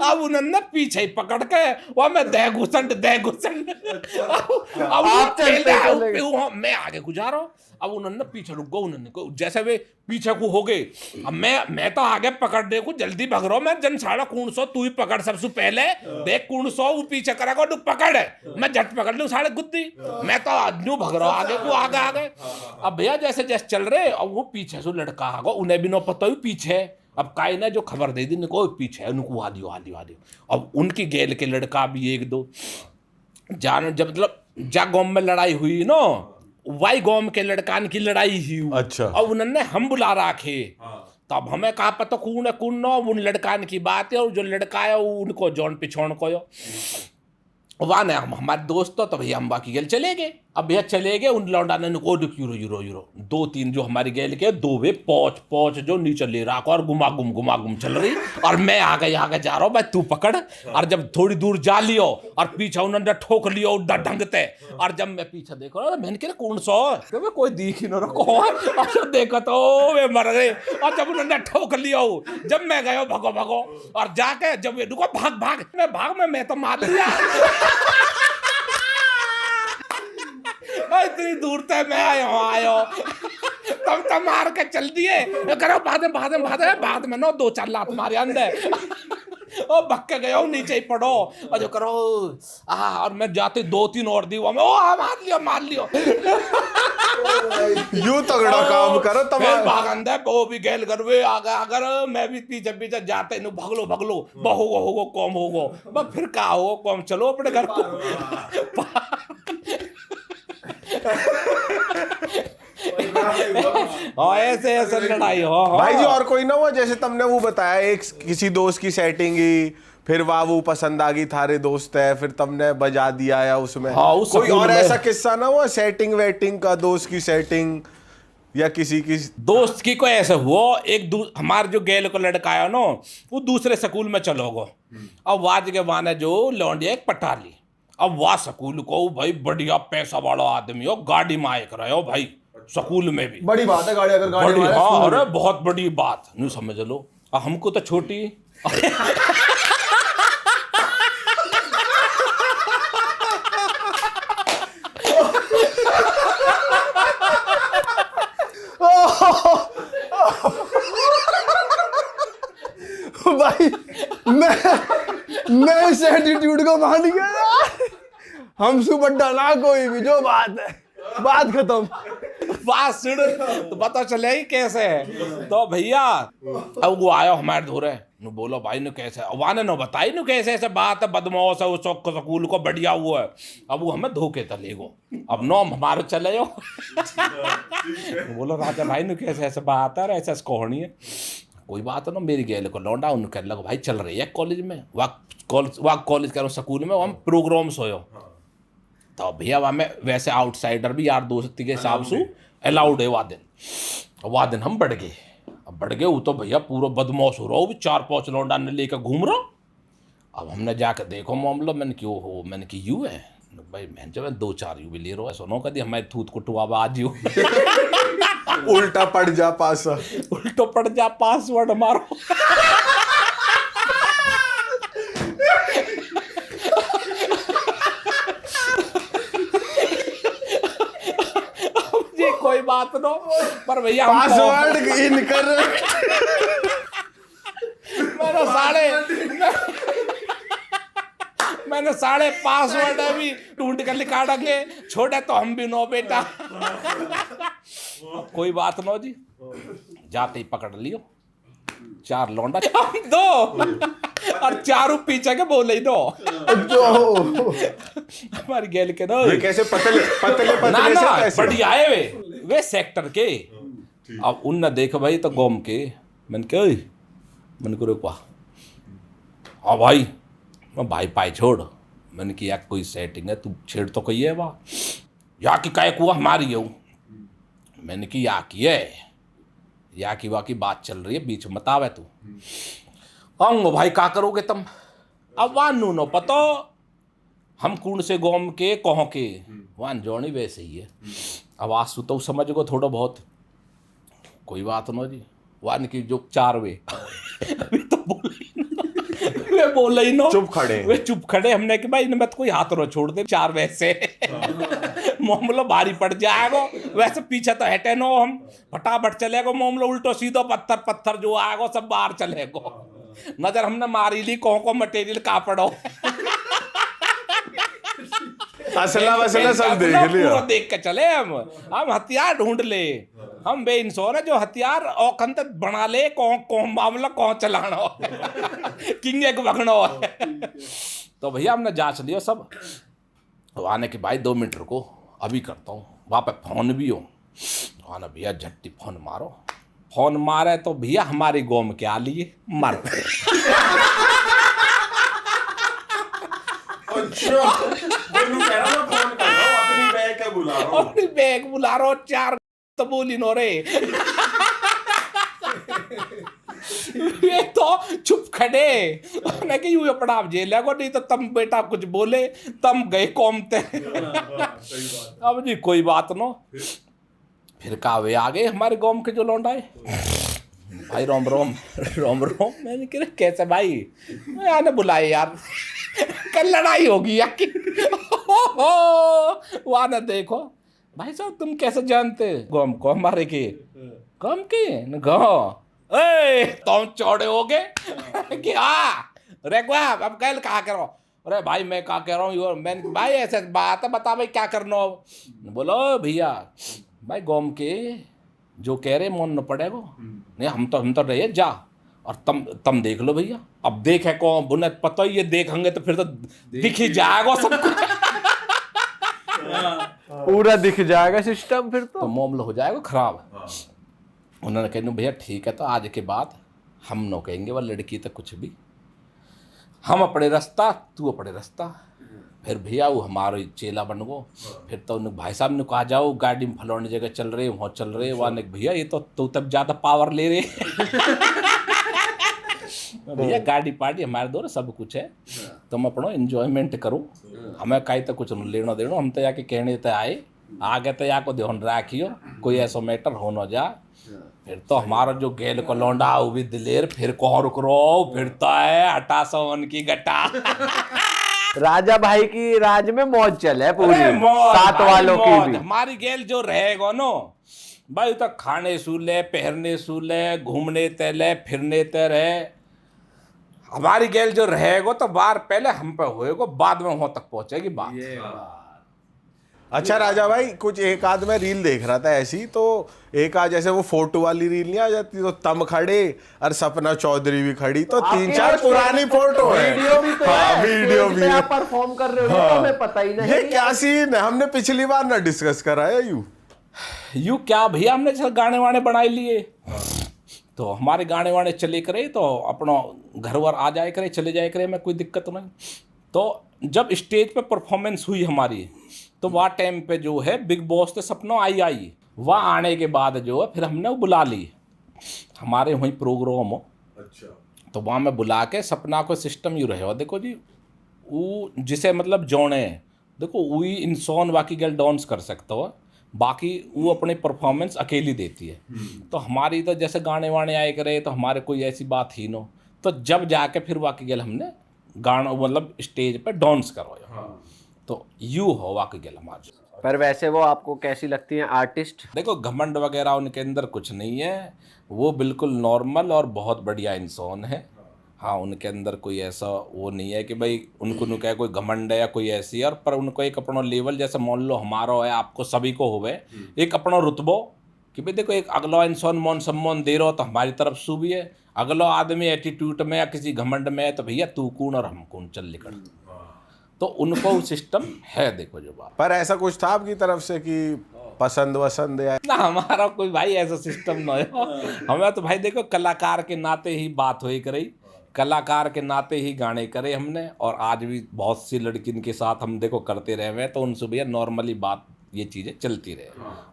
अब उन्होंने पीछे ही पकड़ के वो मैं दे घुसंड अब आप चलते मैं आगे गुजारा, अब उन्होंने पीछे रुक गो, उन्होंने जैसे वे पीछे को हो गए, अब मैं तो आगे पकड़ने को जल्दी भग रहा हूँ, मैं जन साढ़ा कौन सो तू ही पकड़ सबसे पहले, देख कौन सो वो पीछे करेगा तू पकड़, मैं झट पकड़ लूँ साढ़े गुद्दी, मैं तो न्यू भग रहा हूँ आगे को आगे। अब भैया जैसे जैसे चल रहे अब वो पीछे से लड़का आ गया, उन्हें भी न पता ही पीछे, अब काई ने जो खबर दे दी को पीछे उनको आदियो। अब उनकी गेल के लड़का भी एक दो जान, जब मतलब जा गांव में लड़ाई हुई ना वाई गांव के लड़कान की लड़ाई ही। अच्छा। और उन्होंने हम बुला रखे, तब हमें कहा पता कौन है कौन न, उन लड़कान की बात है, और जो लड़का है उनको जौन पिछोड़ को वहाँ ने हमारे दोस्त तो भैया हम बाकी गेल चले गए। अब भैया चले गए, उन लौंडा ने यूरो 2-3 जो हमारी गेल के दो वे पौच जो नीचे ले रहा और घुमा घुम चल रही, और मैं आगे जा रहा हूँ भाई तू पकड़। और जब थोड़ी दूर जा लियो और पीछे उन्होंने ठोक लियो उधर ढंगते, और जब मैं पीछे देख रहा मैंने कहा कौन सो कोई दिख ही न रखो, और देखो तो वे मर गए। और जब उन्होंने ठोक लियो जब मैं गयो भगो और जाके जब वे रुको भाग मैं तो मार दिया। इतनी दूर तक मैं आयो तो तम मार के चल दिए, करो बाद में नो 2-4 लात मारे अंदर। ओ भक्के गए हो नीचे ही पड़ो और जो करो और मैं जाते 2-3 और दी वो मार लियो यूं तगड़ा काम करो तब फिर भागंद है वो भी गैल करवे अगर मैं भी पीछे जाते नु भगलो बहु कम होगो बस फिर का हो कम चलो अपने घर को। ऐसे लड़ाई हो भाई जी। और कोई ना हुआ जैसे तुमने वो बताया एक किसी दोस्त की सेटिंग ही, फिर वो पसंद आ गई थारे दोस्त है, फिर तुमने बजा दिया या उसमें कोई और ऐसा किस्सा ना हुआ सेटिंग वेटिंग का, दोस्त की सेटिंग या किसी की दोस्त की कोई ऐसा हुआ। एक हमारे जो गैल को लड़का आया ना वो दूसरे स्कूल में चलोगो, अब वाज के वाने जो लौंडिया एक पटाली, अब वाह स्कूल को भाई बढ़िया पैसा वाला आदमी हो, गाड़ी में आए रहे हो भाई स्कूल में भी बड़ी बात है गाड़ी, अगर गाड़ी बड़ी, हाँ अरे बहुत बड़ी बात नहीं समझ लो। हमको तो छोटी भाई मैं इस एटीट्यूड को मान गया यार। हम सुपर डाला कोई भी जो बात है, बात खत्म। बात सुन तो पता चले ही कैसे है। तो भैया अब वो आया हमारे धोरे नु बोलो भाई नु कैसे, वाने नो बताई नु कैसे ऐसे बात है, बदमाश है वो स्कूल को बढ़िया हुआ है। अब वो हमें धोखे तलेगो, अब नॉम हमारे चले हो। बोलो राजा भाई नु कैसे ऐसे बात है, ऐसे कहानी है। कोई बात है ना, मेरी गैल को लौंडा उन कह लगा भाई चल रही है कॉलेज में, वाह कॉलेज कह स्कूल में हम प्रोग्राम्स हो। तो भैया वहाँ में वैसे आउटसाइडर भी यार दोस्ती के हिसाब से अलाउड है। वाह दिन हम बढ़ गए, अब बढ़ गए वो तो भैया पूरा बदमाश हो रहा हो भी 4-5 लौंडा ने लेकर घूम रहा। अब हमने जाकर देखो मामला, मैंने क्यों हो, मैंने कि यू है भाई, मैं जब 2-4 यू भी ले रहा है सुनो कदी हमारे थूत कुटुआ आज यू उल्टा पड़ जा पासा, उल्टो पड़ जा पासवर्ड मारो। जी कोई बात नो, पर भैया पासवर्ड इन कर मैंने साढ़े पासवर्ड अभी ढूंढ कर लिखा डाले, छोड़े तो हम भी नो बेटा। कोई बात नो जी, जाते ही पकड़ लियो 4 लौंडा, हम 2 और 4 पीछे के बोले ही 2 हमारी गैल के नो कैसे पतले ना से बढ़िया है वे सेक्टर के। अब उनने देखो भाई तो गोम के मैंने को रुकवा, हाँ भाई मैं भाई पाई छोड़, मैंने कि यार कोई सेटिंग है तू छेड़ तो कही है वाह या कि काय कुआ हमारी है। मैंने कि या की है या की वाह की बात चल रही है बीच में बतावे तू आऊंगो भाई का करोगे तुम। अब वाह नू नो पतो हम कौन से गोम के कहों के वान जोनी वैसे ही है। अब आंसू तो समझ गो थोड़ा बहुत, कोई बात नो जी। वान की जो 4 वे अभी तो बोले ही नो चुप खड़े हमने कि भाई मत कोई हाथ रो छोड़ दे 4 वैसे मामलो भारी पड़ जाएगा। वैसे पीछे तो हटे नो हम फटाफट चलेगो मामलो उल्टो सीधो पत्थर जो आएगा सब बाहर चलेगो। नजर हमने मारी ली को मटेरियल का पड़ो असला वसला सब देख लिया, पूरा देख के चले हम हथियार ढूंढ ले, हम बेइंसोर है जो हथियार औखन तक बना ले कौन मामला कौन चलाना किंग एक भगनो तो भैया हमने जांच लिया सब। तो आने के भाई 2 मिनट रुको अभी करता हूँ, वहाँ पे फोन भी हो आना भैया झट्टी फोन मारे तो भैया हमारी गौम के आ लिए मर अपनी बैग बुला रहा 4 तो बोली नो रे ये तो चुप खड़े मैं कि यूं पड़ा जेल है नहीं तो तुम बेटा कुछ बोले तुम गए कौमते अब जी कोई बात नो। फिर कावे आ गए हमारे गांव के जो लौंडाए भाई रोम मैंने कहा कैसे भाई मैं आने बुलाए यार कल लड़ाई होगी यार वहाँ ना देखो भाई साहब तुम कैसे जानते गम को हमारे के कम के न गाँव ए तुम चौड़े हो गए कि अरे अब कल कहा करो। अरे भाई मैं क्या कह रहा हूँ मैं भाई ऐसे बात है बता भाई क्या करना हो। बोलो भैया भाई गोम के जो कह रहे मन न पड़ेगा नहीं हम तो रहे जा और तम देख लो भैया। अब देखे कौन बुने पता ही ये देखेंगे तो फिर तो दिख ही जाएगा सब कुछ पूरा दिख जाएगा सिस्टम फिर तो मामला हो जाएगा खराब। उन्होंने कहना भैया ठीक है तो आज के बाद हम न कहेंगे वह लड़की तो कुछ भी हम अपने रास्ता तू अपने रास्ता। फिर भैया वो हमारा चेला बन गो। फिर तो उन्हें भाई साहब ने कहा जाओ गाड़ी में फलौनी जगह चल रहे वहाँ चल रहे वहाँ ने भैया ये तो तब ज़्यादा पावर ले रहे भैया गाड़ी पार्टी हमारे दो सब कुछ है तुम अपना एंजॉयमेंट करो हमें कहीं तो कुछ लेना देना हम तो याके कहने तो आए आगे तो या को ध्यान रखियो कोई ऐसा मैटर हो न जा। फिर तो हमारा जो गेल को लौंडा वो भी दिलेर फिर को रुक रो फिर तो है 88 की गट्टा राजा भाई की राज में मौज चले पूरी साथ वालों की भी। हमारी गेल जो रहेगा नो भाई तो खाने सूले पहनने सूले घूमने तेले फिरने ते रहे। हमारी गेल जो रहेगा तो बार पहले हम पे होएगा बाद में वहां तक पहुंचेगी बात। अच्छा राजा भाई कुछ एक आध में रील देख रहा था ऐसी तो एक आज जैसे वो फोटो वाली रील नहीं आ जाती तो तम खड़े और सपना चौधरी भी खड़ी तो 3-4 पुरानी फोटो है वीडियो भी तो हाँ, वीडियो भी आप परफॉर्म कर रहे हो हाँ, तो हमें पता ही नहीं ये क्या सीन है हमने पिछली बार ना डिस्कस कराया यू क्या भैया हमने जैसे गाने वाने बनाए लिए तो हमारे गाने वाने चले करे तो अपना घर वर आ जाए करे चले जाए करे में कोई दिक्कत नहीं। तो जब स्टेज पे परफॉर्मेंस हुई हमारी तो वह टाइम पे जो है बिग बॉस से सपना आई वह आने के बाद जो है फिर हमने वो बुला ली हमारे वहीं प्रोग्राम हो। अच्छा तो वहाँ में बुला के सपना को सिस्टम यू रहे हो देखो जी वो जिसे मतलब जोड़े देखो वही इंसान बाकी गल डांस कर सकता हो बाकी वो अपनी परफॉर्मेंस अकेली देती है। तो हमारी तो जैसे गाने वाने आए करे तो हमारे कोई ऐसी बात ही नो तो जब जाके फिर बाकी गल हमने गाना मतलब स्टेज पे डांस करवाया तो यू हो वाकई गल हमारे। पर वैसे वो आपको कैसी लगती है आर्टिस्ट? देखो घमंड वगैरह उनके अंदर कुछ नहीं है वो बिल्कुल नॉर्मल और बहुत बढ़िया इंसान है। हाँ उनके अंदर कोई ऐसा वो नहीं है कि भाई उनको नु क्या कोई घमंड है या कोई ऐसी है पर उनको एक अपना लेवल जैसे मान लो हमारा है आपको सभी को होवे एक अपना रुतबो कि भाई देखो एक अगला इंसान मान सम्मान दे रहा हो तो हमारी तरफ सु भी है अगला आदमी एटीट्यूड में या किसी घमंड में है तो भैया तू कौन और हम कौन चल निकल। तो उनको सिस्टम है देखो जो बात। पर ऐसा कुछ था आपकी तरफ से कि पसंद वसंद या ना हमारा कोई भाई ऐसा सिस्टम ना हो हमें तो भाई देखो कलाकार के नाते ही बात हुई करी कलाकार के नाते ही गाने करे हमने और आज भी बहुत सी लड़कियों के साथ हम देखो करते रहे हैं तो उनसे भैया नॉर्मली बात ये चीज़ें चलती रहे।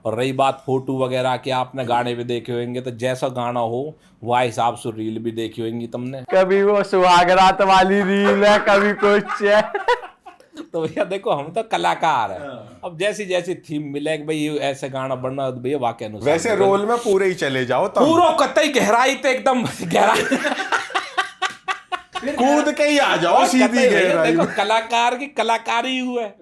और रही बात फोटो वगैरह की आपने गाने भी देखे होंगे तो जैसा गाना हो वह हिसाब से रील भी देखी होंगी तुमने कभी वो सुहागरात वाली रील है कभी कुछ है तो भैया देखो हम तो कलाकार हैं अब जैसी जैसी थीम मिले कि भाई ऐसे गाना बनना तो भैया वाकई अनुसार वैसे रोल में पूरे ही चले जाओ तब पूरा कतई गहराई तो एकदम गहराई कूद के ही आ जाओ सीधी गहराई देखो कलाकार की कलाकारी हुआ है।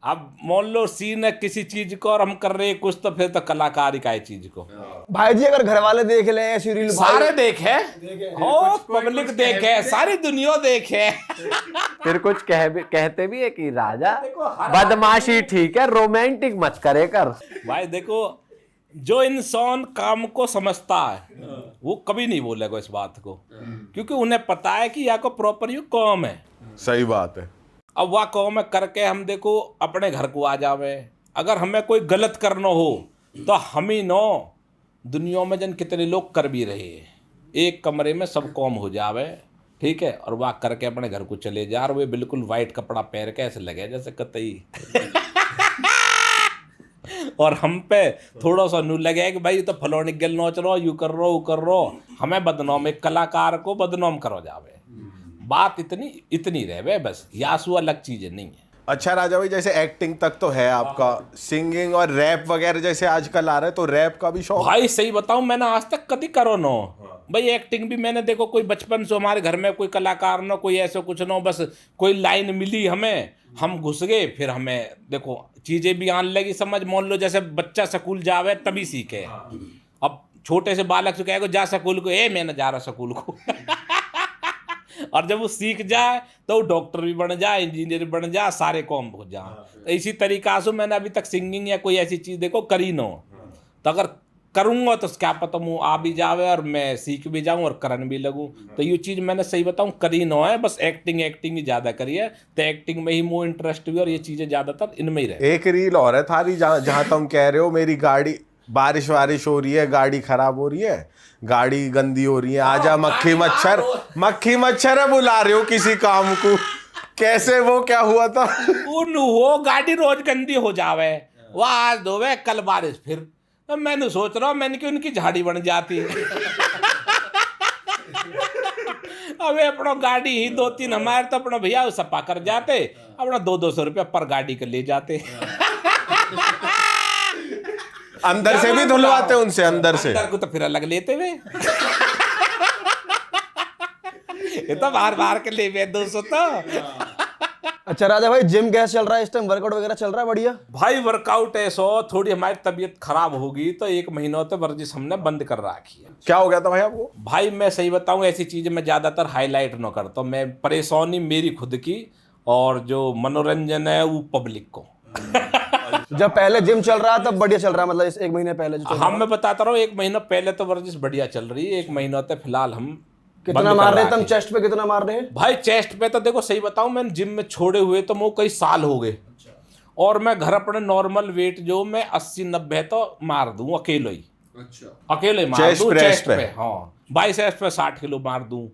अब मान लो सीन है किसी चीज को और हम कर रहे हैं कुछ तो फिर तो कलाकारी का है चीज को। भाई जी अगर घर वाले देख ले ऐसी रील सारे देखे हो पब्लिक देखे सारी दुनिया देखे फिर कुछ कहते भी है कि राजा बदमाशी ठीक है रोमांटिक मत करे कर। भाई देखो जो इंसान काम को समझता है वो कभी नहीं बोलेगा इस बात को क्योंकि उन्हें पता है कि यहाँ को प्रॉपर यू काम है। सही बात है। अब वह काम है करके हम देखो अपने घर को आ जावे अगर हमें कोई गलत करना हो तो हम ही नो दुनिया में जन कितने लोग कर भी रहे एक कमरे में सब काम हो जावे ठीक है और वह करके अपने घर को चले जा और वे बिल्कुल वाइट कपड़ा पहन के ऐसे लगे जैसे कतई और हम पे थोड़ा सा नू लगे कि भाई तो फलोनी गल नोच रहो यू कर रहो वो कर रहो हमें बदनाम एक कलाकार को बदनाम करो जावे बात इतनी रहे बस यासु अलग चीजें नहीं है। अच्छा राजा भाई जैसे एक्टिंग तक तो है आपका सिंगिंग और रैप वगैरह जैसे आजकल आ रहा है तो रैप का भी शौक? भाई सही बताऊं मैंने आज तक कभी करो नो भाई एक्टिंग भी मैंने देखो कोई बचपन से हमारे घर में कोई कलाकार ना कोई ऐसा कुछ ना बस कोई लाइन मिली हमें हम घुस गए, फिर हमें देखो चीजें भी आने लगी समझ। मान लो जैसे बच्चा स्कूल जावे तभी सीखे, अब छोटे से बालक से कहेगा जा स्कूल को, मैं न जा रहा स्कूल को और जब वो सीख जाए तो वो डॉक्टर भी बन जाए, इंजीनियर बन जाए, सारे काम हो जाए। तो इसी तरीका से मैंने अभी तक सिंगिंग या कोई ऐसी चीज देखो करी ना हो। तो अगर करूंगा तो क्या पता मुँह आ भी जावे और मैं सीख भी जाऊं और करन भी लगूं। तो ये चीज़ मैंने सही बताऊं करी ना है, बस एक्टिंग ही ज़्यादा करी है। तो एक्टिंग में ही मोर इंटरेस्ट भी, और ये चीज़ें ज़्यादातर इनमें ही रहे। एक रील और है थारी जहाँ तुम कह रहे हो मेरी गाड़ी, बारिश वारिश हो रही है, गाड़ी खराब हो रही है, गाड़ी गंदी हो रही है, आजा मक्खी मच्छर है, बुला रहे हो किसी काम को। कैसे वो क्या हुआ था? वो गाड़ी रोज गंदी हो जावे, वो आज धोवे कल बारिश, फिर तो मैंने सोच रहा हूँ मैंने कि उनकी झाड़ी बन जाती अबे अपना गाड़ी ही 2-3 हमारे तो अपना भैया सपा कर जाते, अपना 200-200 रुपया पर गाड़ी के ले जाते अंदर से भी धुलवाते उनसे, अंदर को तो फिर अलग लेते हुए ये तो बार के ले 200 तो। अच्छा राजा भाई, जिम कैसे चल रहा है इस टाइम? वर्कआउट वगैरह चल रहा है बढ़िया? भाई वर्कआउट ऐसा, थोड़ी हमारी तबीयत खराब होगी तो 1 महीना तो वर्जिश हमने बंद कर रखी है। क्या हो गया था भाई आपको? भाई मैं सही बताऊं, ऐसी चीजें मैं ज्यादातर हाईलाइट न करता हूं। मैं परेशानी मेरी खुद की, और जो मनोरंजन है वो पब्लिक को जब पहले जिम चल रहा तब बढ़िया चल रहा है, मतलब इस 1 महीने पहले जो चल रहा हम मैं बताता रहा हूँ 1 महीना पहले तो वर्जिश बढ़िया चल रही है, 1 महीना तो फिलहाल हम कितना मार रहे हैं? तुम चेस्ट पे कितना मार रहे हैं भाई? चेस्ट पे तो देखो सही बताऊं, मैंने जिम में छोड़े हुए तो वो कई साल हो गए, और मैं घर अपने नॉर्मल वेट जो मैं 80-90 तो मार दूं अकेले ही। अच्छा, अकेले मार दूं चेस्ट पे। हाँ, बाइसेप्स पे 60 किलो मार दूं,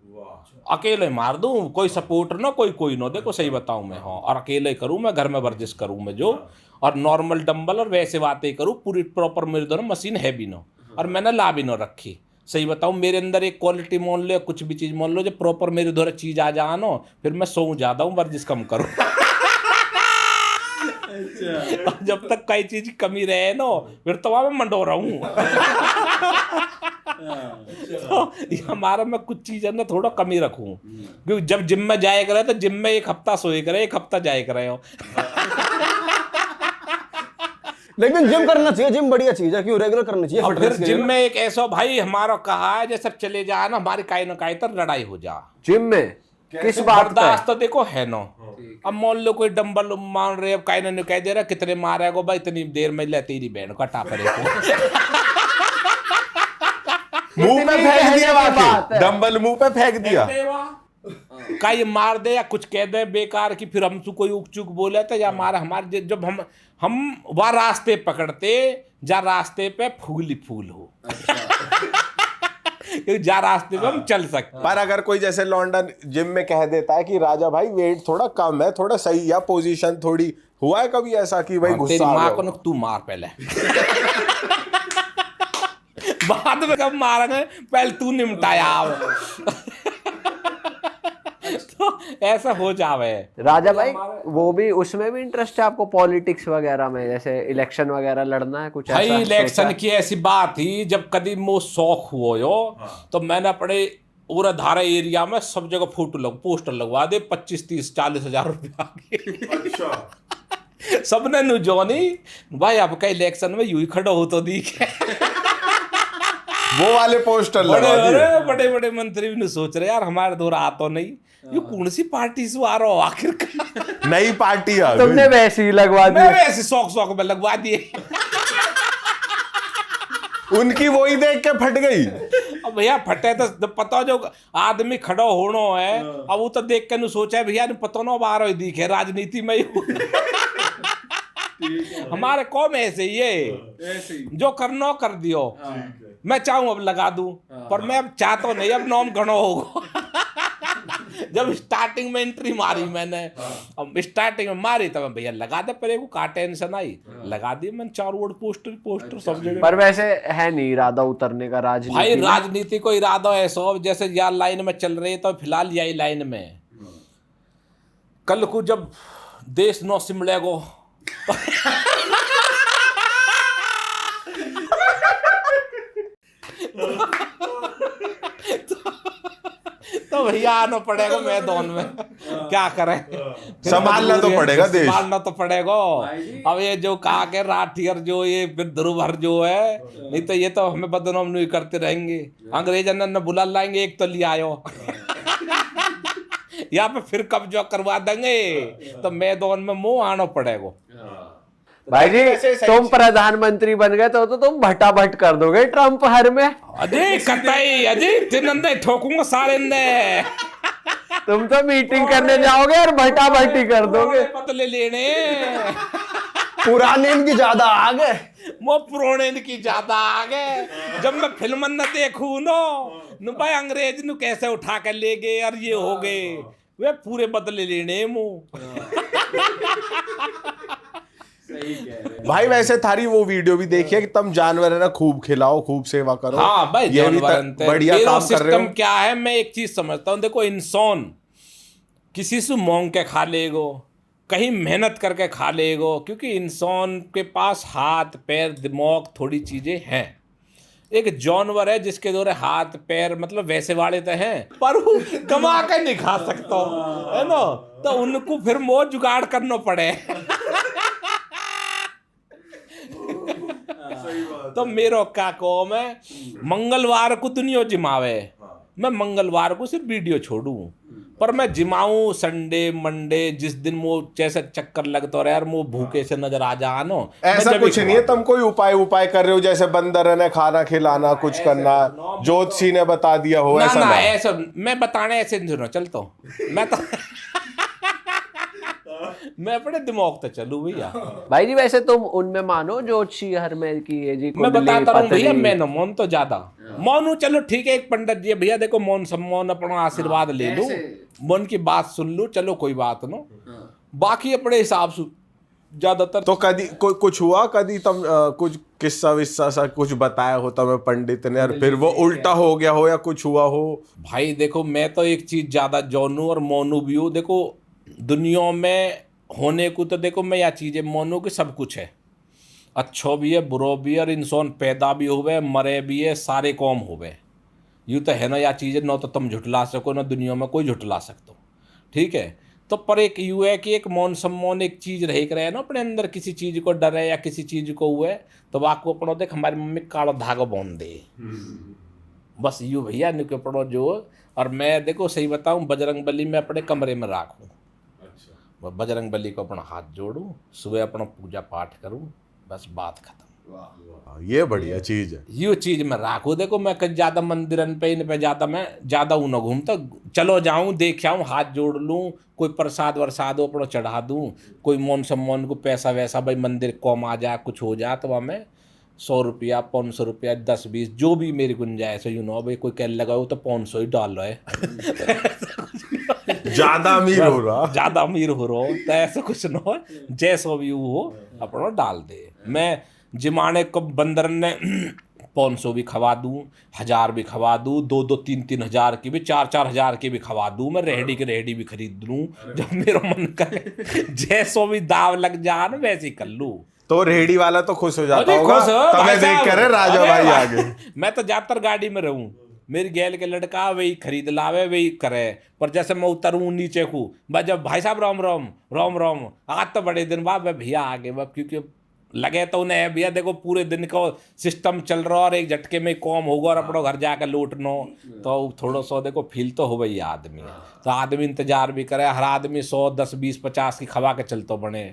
अकेले मार दूं, कोई सपोर्ट ना, कोई ना। देखो सही बताऊं मैं, हाँ, और अकेले करूं मैं, घर में वर्जिश करूं मैं जो, और नॉर्मल डंबल और वैसे बातें करूं, पूरी प्रॉपर मेरे दोनों मशीन है भी ना, और मैंने ला भी ना रखी। सही बताऊं मेरे अंदर एक क्वालिटी मान लो, कुछ भी चीज मान लो, जब प्रॉपर मेरे द्वारा चीज आ जाए ना, फिर मैं सो ज्यादा हूँ, वर्जिश कम करूँ जब तक कई चीज की कमी रहे ना, फिर तो वहां मैं मंडोरा हूँ तो हमारा मैं कुछ चीजें ना थोड़ा कमी रखूं, क्योंकि जब जिम में जाए करे तो जिम में 1 हफ्ता सोए करे, 1 हफ्ता जाए करे हो लेकिन जिम करना चाहिए, जिम बढ़िया चीज है, क्यों रेगुलर करनी चाहिए। और फिर जिम में एक ऐसा भाई हमारा कहा है, जैसे चले जाए ना हमारी काई ना काई तर लड़ाई हो जा जिम में। किस बात का? तो देखो है ना, अब मान लो कोई डंबल मान रहे, अब काई ना कह दे रहा कितने मारेगा भाई, इतनी देर में ले तेरी बहन का टापरे को मुंह पे फेंक दिया, वाकई डंबल मुंह पे फेंक दिया, कई मार दे या कुछ कह दे बेकार की, फिर हमसे कोई उक चुक बोले तो या हमारे जब हम वह रास्ते पकड़ते जा रास्ते पे फूल ही फूल हो जा रास्ते पे हम चल सकते। पर अगर कोई जैसे लॉन्डन जिम में कह देता है कि राजा भाई वेट थोड़ा कम है, थोड़ा सही है पोजीशन थोड़ी, हुआ है कभी ऐसा कि भाई गुस्सा तेरी माँ को तू मार पहले बाद में कब मारेंगे, पहले तू निमटाया तो ऐसा हो जावे। राजा भाई वो भी, उसमें भी इंटरेस्ट है आपको पॉलिटिक्स वगैरह में, जैसे इलेक्शन वगैरह लड़ना है कुछ भाई? ऐसा इलेक्शन की ऐसी बात थी, जब कभी मो शौक हुआ हो तो मैंने अपने पूरा धारा एरिया में सब जगह पोस्टर लगवा दे, 25-30-40 हजार रुपया सबने नु जोनी भाई आपका इलेक्शन में यूं ही खड़ा हो तो दिखे वो वाले पोस्टर लगा दिए। बड़े बड़े मंत्री भी सोच रहे यार हमारे दौर आ तो नहीं, ये कौन सी पार्टी से आ रहा हो आखिर नई पार्टी आ गई, तुमने वैसे ही लगवा मैं दिया? वैसे शौक में लगवा दिए उनकी वही देख के फट गई। अब भैया फटे तो पता जो आदमी खड़ा होना है, अब वो तो देख के सोचा है भैया पता ना बाहर दिखे राजनीति में हमारे कौम ऐसे ही है, जो करना कर दियो। मैं चाहूं अब लगा दूं, पर मैं अब चाहता नहीं, अब नाम घणो होगा जब स्टार्टिंग में एंट्री मारी मैंने, अब स्टार्टिंग में मारी तब भैया लगा दे, पर को का टेंशन आई, लगा दी मैंने 4 वोट पोस्टर सब जगह। पर वैसे है नहीं इरादा उतरने का राजनीति भाई में? राजनीति को इरादा है सब, जैसे यार लाइन में चल रही है तो फिलहाल यही लाइन में, कल को जब देश नौ सिमलेगो तो भैया आना पड़ेगा मैदान में, क्या करें, फिर संभालना तो मजबूरी है, पड़ेगा देश। संभालना तो पड़ेगा। अब ये जो कहा के राठियर जो ये फिर ध्रुवर जो है, नहीं तो ये तो हमें बदनाम नहीं करते रहेंगे। अंग्रेज न बुला लाएंगे, एक तो ले आयो यहाँ पे फिर कब्जा करवा देंगे, तो मैदान में मुंह आना पड़ेगा। भाई जी तुम प्रधानमंत्री बन गए तो तुम भटाभट कर दोगे ट्रम्प हर में। अजय कतई अजय तिनंदे ठोकूंगा सारे ने। तुम तो मीटिंग करने जाओगे और भटाभटी कर दोगे। बदले लेने पुराने इनकी ज्यादा आ गए। वो पुराने की ज्यादा आ गए। जब मैं फिल्म न देखूं नो भाई अंग्रेज नु कैसे उठा कर ले गए और ये हो गए, वे पूरे बदले लेने मुंह। भाई वैसे थारी वो वीडियो भी देखी है कि तुम जानवर है ना खूब खिलाओ, खूब सेवा करो। हाँ भाई ये भी जानवर बढ़िया काम कर रहे सिस्टम हो। क्या है, मैं एक चीज समझता हूँ, देखो इंसान किसी से मांग के खा लेगो, कहीं मेहनत करके खा लेगो, क्योंकि इंसान के पास हाथ पैर दिमाग थोड़ी चीजें हैं। एक जानवर है जिसके द्वारा हाथ पैर मतलब वैसे वाले तो हैं, पर वो कमा के नहीं खा सकता है ना, तो उनको फिर मोह जुगाड़ करना पड़े। तो मेरो क्या कहो, मैं मंगलवार को दुनिया जिमावे, मैं मंगलवार को सिर्फ वीडियो छोड़ू, पर मैं जिमाऊं संडे मंडे जिस दिन वो जैसे चक्कर लगता रहे यार वो भूखे से नजर आ जानो। ऐसा कुछ नहीं है, तुम कोई उपाय कर रहे हो, जैसे बंदर ने खाना खिलाना, कुछ करना, ज्योतिषी ने बता दिया हो, ऐसा ना ना। ऐसा मैं बताने ऐसे नहीं सुनो, चलता हूँ मैं तो मैं अपने दिमाग तो चलू भैया। भाई जी वैसे तुम उनमें मानो ज्योतिषी हर में की ये जी मैं कुंडली, बताता हूँ भैया, पतरी। मैं न मौन तो ज्यादा मौन हूँ, चलो ठीक है, एक पंडित जी है भैया, देखो मौन सम्मान अपना आशीर्वाद ले लूं, मौन की बात सुन लूं, चलो कोई बात नो, बाकी अपने हिसाब से ज्यादातर। तो कभी कुछ हुआ, कभी तुम कुछ किस्सा विस्सा सा कुछ बताया हो तुम्हें पंडित ने और फिर वो उल्टा हो गया हो या कुछ हुआ हो? भाई देखो मैं तो एक चीज ज्यादा जानू और मोनू भी हूँ। देखो दुनिया में होने को तो देखो मैं या चीजें मोनू की सब कुछ है, अच्छो भी है बुरो भी है, और इंसान पैदा भी हुए मरे भी है, सारे कौम हुए, यूँ तो है ना या चीज़ें, ना तो तुम झुटला सको ना दुनिया में कोई झुटला सकते, ठीक है। तो पर एक यूँ है कि एक मौन सम्मान एक चीज़ रह कर है ना अपने अंदर, किसी चीज़ को डर है या किसी चीज़ को हुए तो आपको अपना देख हमारी मम्मी काला धागा बांध दे, बस यूँ भैया निके अपना जो। और मैं देखो सही बताऊँ, बजरंग बली में अपने कमरे में राखूँ, बजरंग बली को अपना हाथ जोड़ूं, सुबह अपना पूजा पाठ करूं, बस बात खत्म। ये बढ़िया चीज है, ये चीज मैं राखू। देखो मैं कहीं ज्यादा मंदिरन पे इन पे ज्यादा मैं ज्यादा ऊ न घूमता, चलो जाऊं देख आऊं, हाथ जोड़ लूं, कोई प्रसाद वरसाद अपना चढ़ा दूं, कोई मौन सम्मान को पैसा वैसा भाई मंदिर कम आ जा कुछ हो जा तो वह मैं 100 रुपया 500 रुपया 10-20 जो भी मेरी गुंजाइश है, यू नो भाई कोई कह लगाओ तो 500 ही डाल रहा है ज्यादा अमीर हो रहा, ज्यादा अमीर हो रहा हो तो ऐसा कुछ न हो, जैसा भी हो अपना डाल दे। मैं जिमाने को बंदर ने 500 भी खवा दूं, 1000 भी खवा दूं, 2-2 3-3 हजार की भी, 4-4 हजार की भी खवा दूं, मैं रेहड़ी की रेहड़ी भी खरीद लूं जब मेरा मन करे, जैसो भी दाव लग जा ना वैसे ही कर लूं। तो रेहड़ी वाला तो खुश हो जाता अरे होगा खुश हो, तुम्हें भाई देख साहब। कर राजा अरे भाई आगे। मैं तो ज्यादातर गाड़ी में रहूं, मेरी गैल के लड़का वही खरीद लावे वही करे, पर जैसे मैं उतरूं नीचे को बस जब भाई साहब राम राम राम राम, आज तो बड़े दिन बाद मैं भैया आगे बस, क्योंकि लगे तो उन्हें भैया देखो पूरे दिन का सिस्टम चल रहा और एक झटके में कॉम होगा और अपना घर जाकर लौटनो, तो थोड़ा सा देखो फील तो हो गई आदमी, तो आदमी इंतजार भी करे, हर आदमी 100 10 20 50 की खवा के चलते बने,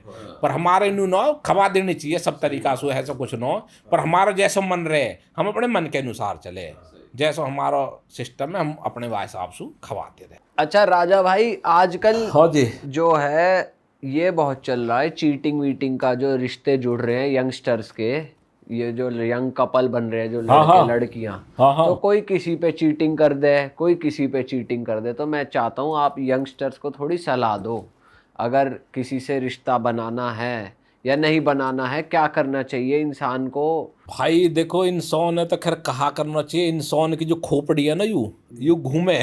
पर हमारे नू न खवा देनी चाहिए सब तरीका से, ऐसा कुछ न, पर हमारा जैसा मन रहे हम अपने मन के अनुसार चले, जैसा हमारा सिस्टम है हम अपने हिसाब से खवाते रहे। अच्छा राजा भाई आजकल हाँ जी जो है ये बहुत चल रहा है चीटिंग वीटिंग का, जो रिश्ते जुड़ रहे हैं यंगस्टर्स के, ये जो यंग कपल बन रहे हैं जो लड़के लड़कियां, तो कोई किसी पे चीटिंग कर दे, कोई किसी पे चीटिंग कर दे, तो मैं चाहता हूँ आप यंगस्टर्स को थोड़ी सलाह दो, अगर किसी से रिश्ता बनाना है या नहीं बनाना है, क्या करना चाहिए इंसान को? भाई देखो इंसान है तो खैर कहा करना चाहिए, इंसान की जो खोपड़ी है ना यू घूमे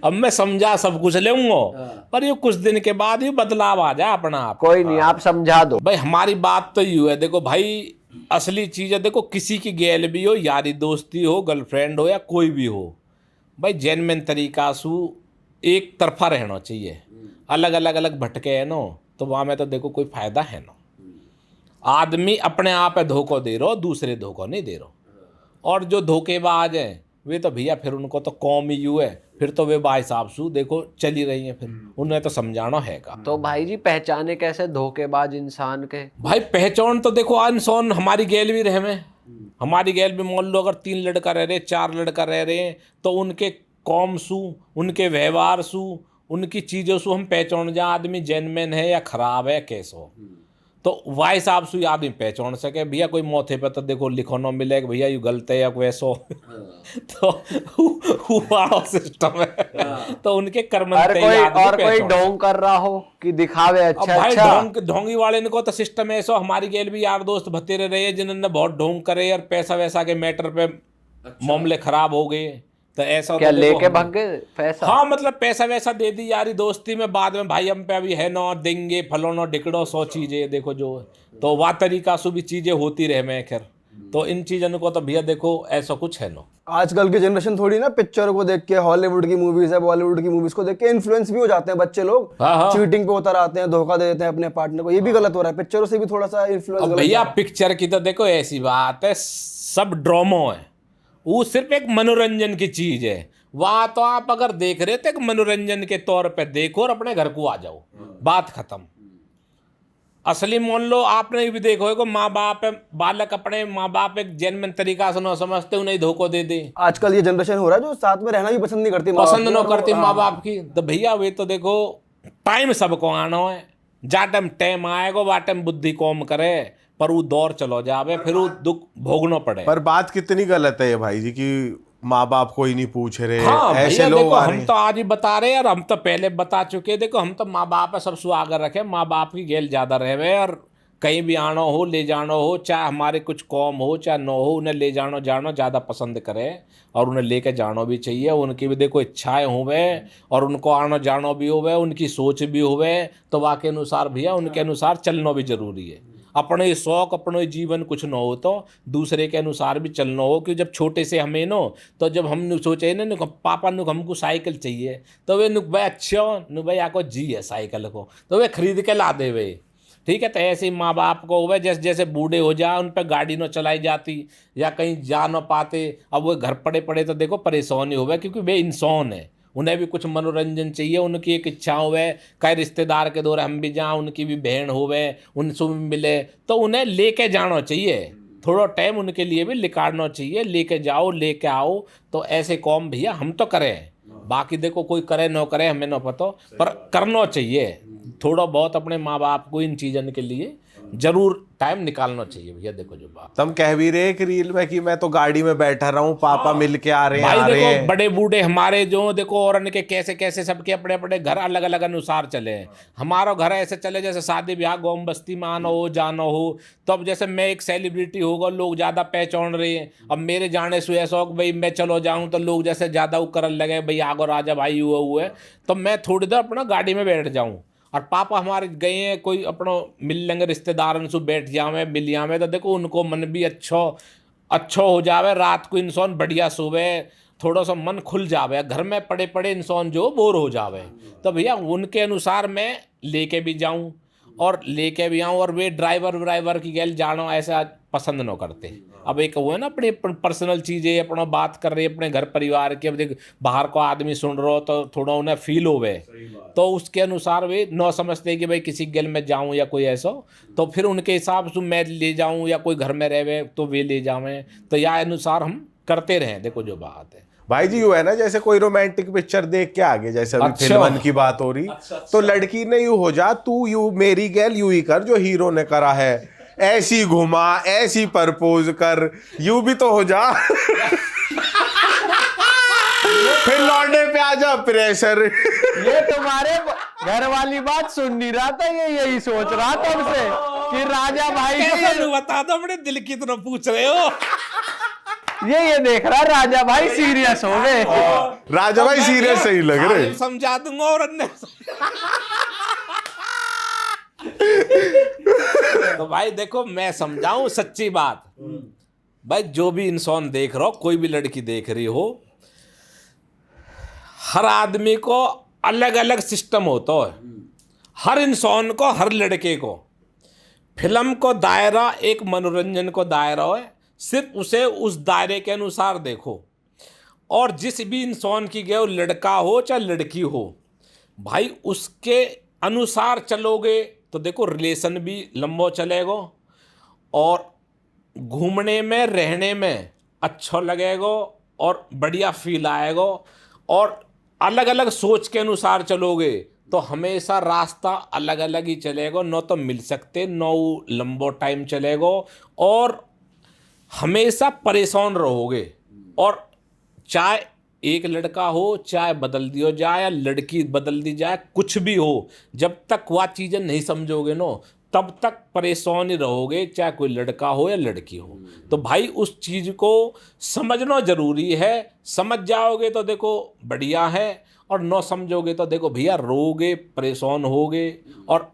अब मैं समझा सब कुछ लेऊंगा, पर ये कुछ दिन के बाद ही बदलाव आ जाए अपना आप। कोई नहीं आप समझा दो। भाई हमारी बात तो यूँ है, देखो भाई असली चीज है, देखो किसी की गैल भी हो, यारी दोस्ती हो, गर्लफ्रेंड हो या कोई भी हो, भाई जेन्युइन तरीका सु एक तरफा रहना चाहिए, अलग अलग अलग भटके है नो तो वहाँ में तो देखो कोई फायदा है ना। आदमी अपने आप है धोखो दे रहो, दूसरे धोखो नहीं दे रहो। और जो धोखेबाज हैं वे तो भैया फिर उनको तो कौम ही यू है, फिर तो वे भाई साहब सु देखो चली रही हैं, फिर उन्हें तो समझाना हैगा। तो भाई जी पहचाने कैसे धोखेबाज इंसान के? भाई पहचान तो देखो इंसान हमारी गैल भी रहे में, हमारी गैल में मान लो अगर 3 लड़का रह रहे 4 लड़का रह रहे हैं तो उनके कौम सु, उनके व्यवहार सु, उनकी चीज़ों से हम पहचान जा आदमी जेन्युइन है या खराब है कैसो। तो वाई हिसाब से आदमी पहचान सके भैया। कोई मौथे पे तो देखो लिखो न मिले कि भैया ये गलत है या कोई ऐसो तो वाला सिस्टम है। तो उनके कर्म और कोई ढोंग कर रहा हो कि दिखावे अच्छा भाई अच्छा। ढोंगी वाले को तो सिस्टम है ऐसा। हमारी गेल भी यार दोस्त भतेरे रहे जिन्होंने बहुत ढोंग करे और पैसा वैसा के मैटर पे मामले खराब हो गए। तो ऐसा क्या तो लेके भाग गए पैसा? हाँ मतलब पैसा वैसा दे दी यारी दोस्ती में, बाद में भाई हम पे अभी है ना देंगे फलोनो डिकड़ो 100 चीजें देखो जो। तो वह तरीका से भी चीजें होती रहे मैं खैर। तो इन चीजों को तो भैया देखो ऐसा कुछ है ना। आजकल की जनरेशन थोड़ी ना पिक्चर को देख के, हॉलीवुड की मूवीज है बॉलीवुड की मूवीज को देख के इन्फ्लुएंस भी हो जाते हैं बच्चे लोग। हाँ। चीटिंग पे उतर आते हैं, धोखा दे देते हैं अपने पार्टनर को। ये भी गलत हो रहा है, पिक्चरों से भी थोड़ा सा इन्फ्लुएंस। भैया पिक्चर की तो देखो ऐसी बात है, सब ड्रामो है, वो सिर्फ एक मनोरंजन की चीज है। वहां तो आप अगर देख रहे थे मनोरंजन के तौर पे देखो और अपने घर को आ जाओ, बात खत्म। असली मान लो आपने भी देखो को माँ बाप बालक अपने माँ बाप एक जेन्युइन तरीका से न समझते उन्हें धोखो दे दे। आजकल ये जनरेशन हो रहा है जो साथ में रहना भी पसंद नहीं करती, पसंद न करती माँ बाप की। तो भैया वे तो देखो टाइम सबको आना है, जा टाइम आएगा वह टाइम बुद्धि कौम करे, पर वो दौर चलो जावे फिर वो दुख भोगना पड़े। पर बात कितनी गलत है ये भाई जी कि माँ बाप कोई नहीं पूछ रहे। हाँ ऐसे भैया लोग देखो आ रहे हम हैं। तो आज ही बता रहे हैं और हम तो पहले बता चुके। देखो हम तो माँ बाप है सब सुहागर रखे, माँ बाप की गेल ज्यादा रहे और कहीं भी आना हो ले जाना हो, चाहे हमारे कुछ कौम हो चाहे न हो, उन्हें ले जाना ज़्यादा पसंद करें और उन्हें लेके जाना भी चाहिए। उनकी भी देखो इच्छाएं होवे और उनको आना जाना भी होवे, उनकी सोच भी होवे, तो वाके अनुसार भैया उनके अनुसार चलना भी जरूरी है। अपने शौक अपने जीवन कुछ न हो तो दूसरे के अनुसार भी चलना हो। कि जब छोटे से हमें नो तो जब हम सोचे ना पापा नु हमको साइकिल चाहिए तो वे नुक भाई अच्छा नु भाई आपको जी है साइकिल को तो वे खरीद के ला दे वे, ठीक है। तो ऐसे ही माँ बाप को हुए जैसे जैसे बूढ़े हो जाए उन पर गाड़ी न चलाई जाती या कहीं जा न पाते, अब वो घर पड़े पड़े तो देखो परेशानी हो गए क्योंकि वे इंसान है, उन्हें भी कुछ मनोरंजन चाहिए। उनकी एक इच्छा होवे कई रिश्तेदार के दौरे हम भी जाएं, उनकी भी बहन होवे उनसे भी मिले तो उन्हें लेके जाना चाहिए। थोड़ा टाइम उनके लिए भी निकालना चाहिए, लेके जाओ लेके आओ। तो ऐसे कौम भैया हम तो करें, बाकी देखो कोई करे न करे हमें न पता, पर करना चाहिए थोड़ा बहुत अपने माँ बाप को इन चीज़ों के लिए जरूर टाइम निकालना चाहिए भैया। देखो जो बात तुम कह भी रहे एक रील में कि मैं तो गाड़ी में बैठा रहा हूँ पापा मिल के आ रहे हैं भाई आ रहे देखो हैं। बड़े बूढ़े हमारे जो देखो और उनके कैसे कैसे सबके अपने अपने घर अलग अलग अनुसार चले हैं। हमारा घर ऐसे चले जैसे शादी ब्याह गाँव बस्ती में आना हो जाना हो, तो अब जैसे मैं एक सेलिब्रिटी होगा लोग ज़्यादा पहचान रहे हैं, अब मेरे जाने से ऐसा हो भाई मैं चलो जाऊँ तो लोग जैसे ज़्यादा करने लगे भाई आगो राजा भाई हुआ है तो मैं थोड़ी देर अपना गाड़ी में बैठ जाऊँ। और पापा हमारे गए हैं कोई अपना मिल लेंगे रिश्तेदार से बैठ जावे मिल जावे तो देखो उनको मन भी अच्छा हो जावे, रात को इंसान बढ़िया सोवे, थोड़ा सा मन खुल जावे। घर में पड़े पड़े इंसान जो बोर हो जावे तो भैया उनके अनुसार मैं लेके भी जाऊं और लेके भी आऊँ। और वे ड्राइवर की गैल जाना ऐसा पसंद न करते। अब एक वो है ना अपनी पर्सनल चीज़ें अपना बात कर रही है अपने घर परिवार की, अब देख बाहर को आदमी सुन रहा हो तो थोड़ा उन्हें फील होवे तो उसके अनुसार वे न समझते कि भाई किसी गैल में जाऊं या कोई ऐसा, तो फिर उनके हिसाब से मैं ले जाऊं या कोई घर में रहे तो वे ले जावें। तो यह अनुसार हम करते रहें। देखो जो बात है भाई जी, यू है ना जैसे कोई रोमांटिक पिक्चर देख के आगे जैसे अभी अच्छा। फिल्मन की बात हो रही तो लड़की ने यू हो जा तू यू मेरी गैल यू ही कर जो हीरो ने करा है, ऐसी घुमा ऐसी प्रपोज कर, यू भी तो हो जा फिर लौटने पे आ जा प्रेशर। ये तुम्हारे घर वाली बात सुन नहीं रहा था, ये यही सोच रहा था हमसे कि राजा भाई को बता दो अपने दिल की तरफ पूछ रहे हो। ये देख रहा राजा भाई सीरियस हो गए। राजा भाई सीरियस सही लग रहे। समझा दूंगा और अन्य तो भाई देखो मैं समझाऊं सच्ची बात, भाई जो भी इंसान देख रहा हो कोई भी लड़की देख रही हो हर आदमी को अलग अलग सिस्टम होता है, हर इंसान को, हर लड़के को। फिल्म को दायरा एक मनोरंजन को दायरा है, सिर्फ उसे उस दायरे के अनुसार देखो। और जिस भी इंसान की गए, वो लड़का हो चाहे लड़की हो भाई, उसके अनुसार चलोगे तो देखो रिलेशन भी लंबा चलेगा और घूमने में रहने में अच्छा लगेगा और बढ़िया फील आएगा। और अलग अलग सोच के अनुसार चलोगे तो हमेशा रास्ता अलग अलग ही चलेगा, न तो मिल सकते, न लंबो टाइम चलेगा और हमेशा परेशान रहोगे। और चाहे एक लड़का हो, चाहे बदल दिया जाए या लड़की बदल दी जाए, कुछ भी हो, जब तक वह चीज़ें नहीं समझोगे ना तब तक परेशान ही रहोगे, चाहे कोई लड़का हो या लड़की हो। तो भाई उस चीज़ को समझना जरूरी है, समझ जाओगे तो देखो बढ़िया है, और न समझोगे तो देखो भैया रोगे, परेशान होगे। और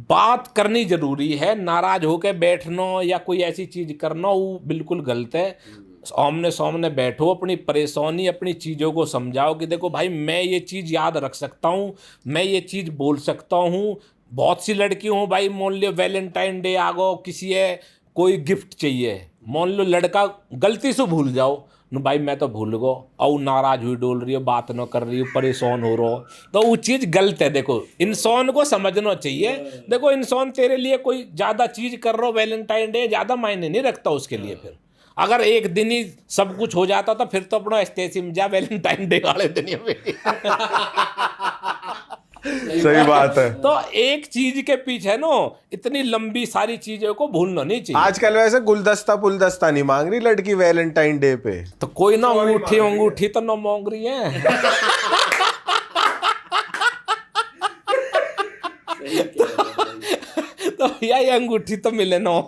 बात करनी जरूरी है, नाराज होकर बैठना या कोई ऐसी चीज़ करना वो बिल्कुल गलत है। आमने सामने बैठो, अपनी परेशानी, अपनी चीज़ों को समझाओ कि देखो भाई मैं ये चीज़ याद रख सकता हूँ, मैं ये चीज़ बोल सकता हूँ। बहुत सी लड़की हूँ भाई, मान लो वैलेंटाइन डे आ गो, किसी है कोई गिफ्ट चाहिए, मान लो लड़का गलती से भूल जाओ न भाई, मैं तो भूल गो, और नाराज हुई डोल रही हो, बात न कर रही हो, परेशान हो रहा हो, तो वो चीज़ गलत है। देखो इंसान को समझना चाहिए। देखो इंसान तेरे लिए कोई ज़्यादा चीज़ कर रहा हो, वैलेंटाइन डे ज़्यादा मायने नहीं रखता उसके लिए। फिर अगर एक दिन ही सब कुछ हो जाता तो फिर तो अपना स्टेसी में जा वैलेंटाइन डे वाले दिन ही सही बात है। तो एक चीज के पीछे नो इतनी लंबी सारी चीजों को भूलना नहीं चाहिए। आजकल वैसे गुलदस्ता पुलदस्ता नहीं मांग रही लड़की वैलेंटाइन डे पे, तो कोई ना अंगूठी अंगूठी तो ना मांग रही है। तो भैया ये अंगूठी तो मिले ना।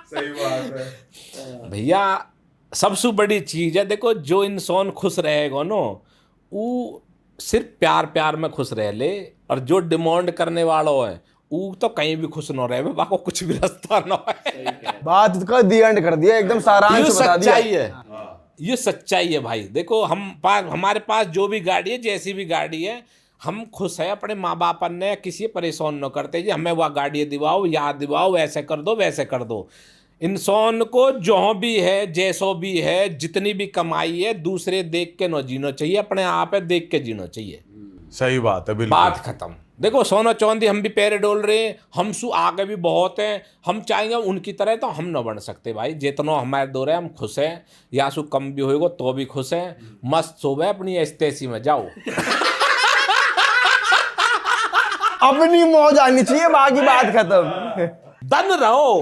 सही बात है भैया सबसे बड़ी चीज है, देखो जो इंसान खुश रहेगा ना वो सिर्फ प्यार प्यार में खुश रह ले, और जो डिमांड करने वाला है वो तो कहीं भी खुश ना रहे, बाबा को कुछ भी रास्ता ना है। बात का दी एंड कर दिया, एकदम सारांश बता दिया। सच्चाई है, ये सच्चाई है भाई। देखो हमारे पास जो भी गाड़ी है, जैसी भी गाड़ी है, हम खुश है अपने माँ बाप ने किसी परेशान न करते जी हमें वह गाड़ी दिवाओ, याद दिवाओ, ऐसे कर दो वैसे कर दो। इंसान को जो भी है, जैसो भी है, जितनी भी कमाई है, दूसरे देख के न जीना चाहिए, अपने आप है देख के जीना चाहिए। सही बात है बिल्कुल। बात खत्म। देखो सोना चांदी हम भी पैरे डोल रहे हैं, हम सु आगे भी बहुत हैं, हम चाहेंगे उनकी तरह तो हम न बन सकते भाई। जितना हमारे दौर है हम खुश हैं, या सु कम भी होएगा तो भी खुश हैं, मस्त सोवे अपनी एस्टेसी में जाओ। अपनी मौज आनी चाहिए, बाकी बात खत्म। दन रहो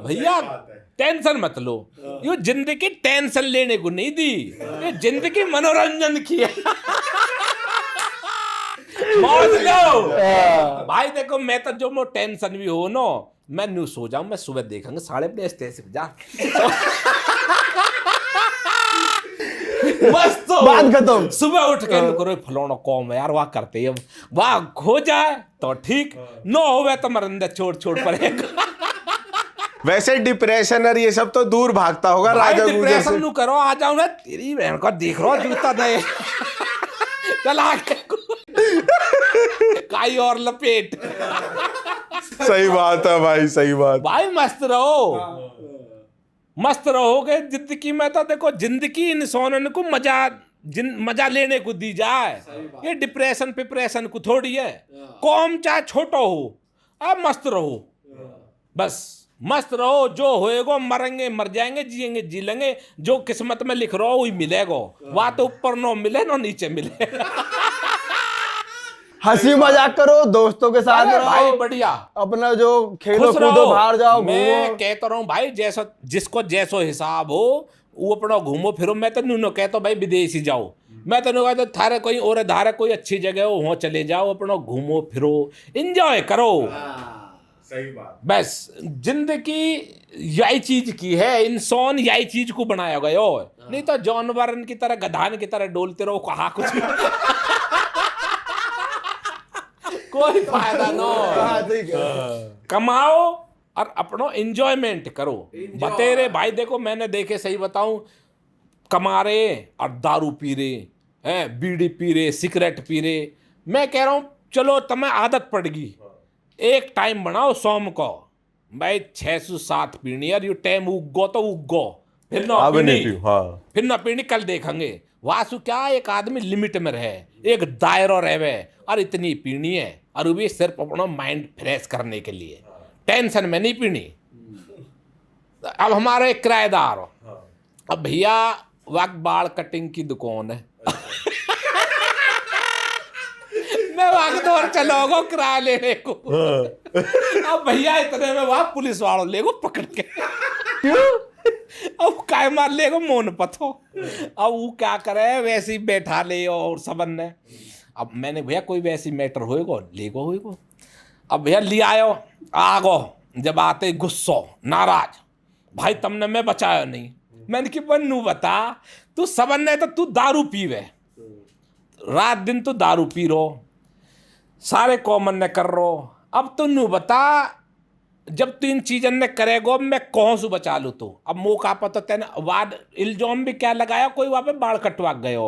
भैया, टेंशन मत लो। ये जिंदगी टेंशन लेने को नहीं दी, ये जिंदगी मनोरंजन की है। मौज लो भाई। देखो मैं तो जो मो टेंशन भी हो ना, मैं न्यू सो जाऊं, मैं सुबह देखेंगे साढ़े अपने स्टेशन जा। मस्त बात खत्म। सुबह उठ के करो फलाना कॉम है यार, वाह करते हैं, वाह हो जाए तो ठीक, न हो तो मरंदे छोड़ छोड़ पड़ेगा। वैसे डिप्रेशन और ये सब तो दूर भागता होगा राजा गुजर से। डिप्रेशन नु करो, आ जाऊं ना तेरी बहन को देख रहा जूता दे। चल आगे काई और लपेट। सही बात है भाई, सही बात। भाई मस्त रहो, मस्त रहोगे जिंदगी में। तो देखो जिंदगी इंसान को मजा लेने को दी जाए, ये डिप्रेशन पिप्रेशन को थोड़ी है। कौम चाहे छोटा हो, अब मस्त रहो, बस मस्त रहो। जो होएगा मरेंगे मर जाएंगे, जिएंगे जी लेंगे, जो किस्मत में लिख रहा हो वही मिलेगा। वह तो ऊपर न मिले न नीचे मिले। हंसी मजाक करो, दोस्तों के साथ रहो भाई बढ़िया, अपना जो खेलो खुश कूदो, रहो। बाहर जाओ, मैं घूमो। कहता रहा हूँ भाई, जैसा जिसको जैसो हिसाब हो वो अपना घूमो फिरो। मैं तो नो कहता भाई विदेश ही जाओ, मैं तो कहता थारे कोई और धारे कोई अच्छी जगह हो वहाँ चले जाओ, अपना घूमो फिरो, एंजॉय करो। सही बात। बस जिंदगी यही चीज की है, इंसान यही चीज को बनाया गया हो, नहीं तो जानवर की तरह गधान की तरह डोलते रहो, कहा कुछ कोई फायदा न। कमाओ और अपना एंजॉयमेंट करो। बतेरे भाई देखो मैंने देखे, सही बताऊं, कमा रहे और दारू पी रहे हैं, बीड़ी पी रहे, सिगरेट पी रहे। मैं कह रहा हूँ चलो तुम्हें आदत पड़ गई, एक टाइम बनाओ सोम को भाई 6 से 7 पीनी यार, यू टाइम उगो तो उगो, फिर ना अब नहीं पीनी, पीऊं, हाँ। फिर ना पीनी, कल देखेंगे। वासु क्या एक आदमी लिमिट में रहे, एक दायरा रहे और इतनी पीनी है, और वो भी सिर्फ अपना माइंड फ्रेश करने के लिए, टेंशन में नहीं पीनी। अब हमारे एक किराएदार हो, अब भैया वक्त बाल कटिंग की दुकान है मैं वक्त और चलोगो किराया लेने को अब भैया इतने में वहां पुलिस वालों ले गो पकड़ के अब काय मार ले गो मोन पथो। अब वो क्या करे, वैसे ही बैठा ले और सबन ने। अब मैंने भैया कोई वैसी मैटर होएगो ले गो होएगो। अब भैया ले आयो आगो, जब आते गुस्सो नाराज, भाई तुमने मैं बचाया नहीं। मैंने कि बन्नू बता, तू सबन ने तो तू दारू पीवे, रात दिन तो दारू पी रो, सारे कॉमन ने कर रो। अब तू नू बता, जब तू इन चीजन ने करेगो मैं कौन सु बचा लू तू। अब मौका पर तो तेने वाद इल्जाम भी क्या लगाया, कोई वहां पे बाल कटवा गयो।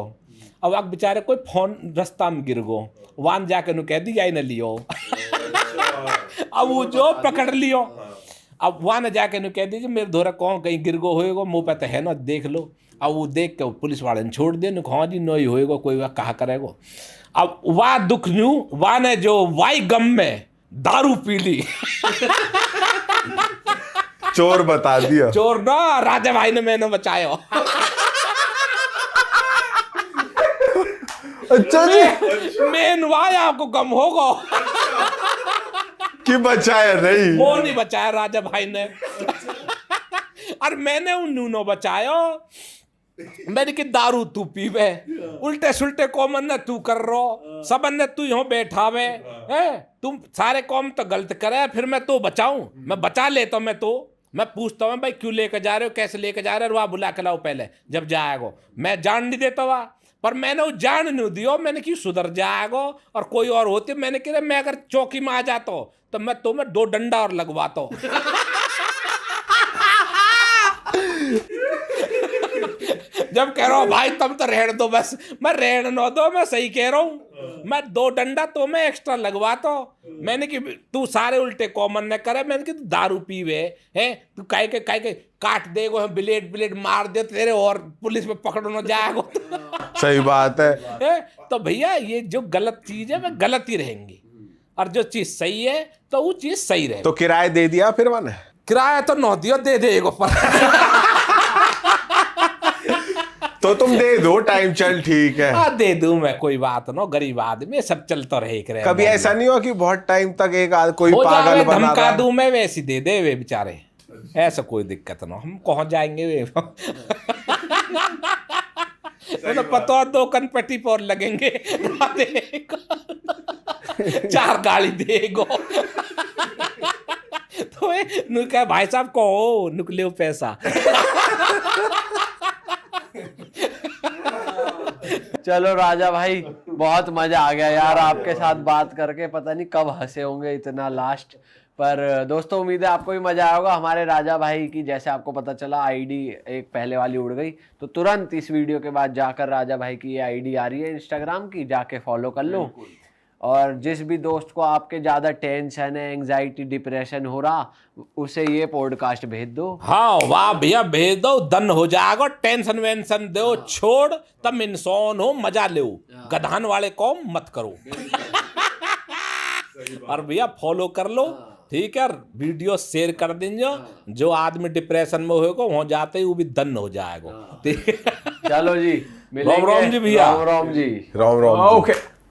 अब आप बेचारे कोई फोन रास्ता में गिर गो, वान जाके नु कह दी जाए न लियो अब वो जो पकड़ लियो, अब वहां न जाके नु कह दीजिए मेरे धोरा कौन कहीं गिर गो होएगो, मुंह पे तो है ना देख लो। अब वो देख के पुलिस वाले ने छोड़ दे, हाँ जी नो ही होएगो, कोई वह कहा करेगो। अब वाह दुख न्यू वाह ने जो वाई गम में दारू पी ली चोर बता दिया, चोर ना राजा भाई ने मैंने बचाया अच्छा जी, मेन वाई आपको गम होगा कि बचाया नहीं, वो नहीं बचाया राजा भाई ने और मैंने उन नूनो बचाया। मैंने कि दारू तू पीवे, उल्टे सुल्टे कॉमन ने तू कर रो, सबन ने तू यहाँ बैठावे है, तुम सारे कॉम तो गलत करे, फिर मैं तो बचाऊं, मैं बचा लेता हूं। मैं पूछता हूँ भाई क्यों लेकर जा रहे हो, कैसे लेकर जा रहे हो, वहां बुला के लाओ पहले, जब जाएगो मैं जान नहीं देता वहां, पर मैंने वो जान नहीं दियो। मैंने कि सुधर जाएगो, और कोई और होती मैंने कहा मैं अगर चौकी में आ जाता तो मैं तुम्हें 2 डंडा और लगवाता जब कह रहा हूँ भाई तुम तो रहने दो, बस मैं रहने न दो, मैं सही कह रहा हूँ, मैं 2 डंडा तो मैं एक्स्ट्रा लगवाता हूँ। मैंने कि तू सारे उल्टे कॉमन न करे, मैंने कि तू दारू पीवे है, तू काहे के काट देगो, ब्लेड मार दे तेरे और पुलिस में पकड़ो न जाएगो सही बात है। तो भैया ये जो गलत चीज है वह गलत ही रहेंगी, और जो चीज सही है तो वो चीज सही रहे। तो किराया दे दिया फिर मैंने, किराया तो न दियो, दे देगो पर तो तुम दे दो, टाइम चल ठीक है। हाँ दे दूं मैं, कोई बात ना, गरीब आदमी सब चलता रहे। कभी ऐसा नहीं हुआ कि बहुत टाइम तक एक कोई हो पागल जावे, बना धमका रहा? दूं मैं, वैसी दे दे वे बेचारे, ऐसा कोई दिक्कत ना, हम कहाँ जाएंगे वे तो पता है 2 कनपट्टी पर लगेंगे 4 गाड़ी देगो तो नु कहा भाई साहब कहो निकले पैसा चलो राजा भाई, बहुत मजा आ गया यार आपके साथ बात करके, पता नहीं कब हंसे होंगे इतना लास्ट। पर दोस्तों उम्मीद है आपको भी मजा आया होगा। हमारे राजा भाई की जैसे आपको पता चला आईडी एक पहले वाली उड़ गई, तो तुरंत इस वीडियो के बाद जाकर राजा भाई की ये आईडी आ रही है इंस्टाग्राम की, जाके फॉलो कर लो। और जिस भी दोस्त को आपके ज़्यादा टेंशन है, एंग्जाइटी, डिप्रेशन हो रहा, उसे ये पॉडकास्ट भेज दो। हाँ वाह भैया भेज दो, दन हो जाएगा, टेंशन वेंशन दो छोड़, तब इंसान हो, मजा ले, गधान वाले कौम मत करो और भैया फॉलो कर लो, ठीक है, वीडियो शेयर कर देंगे, जो आदमी डिप्रेशन में होगा वहां जाते ही वो भी दन हो जाएगा। ठीक है चलो जी, राम राम जी भैया, राम राम जी, राम राम। ओके।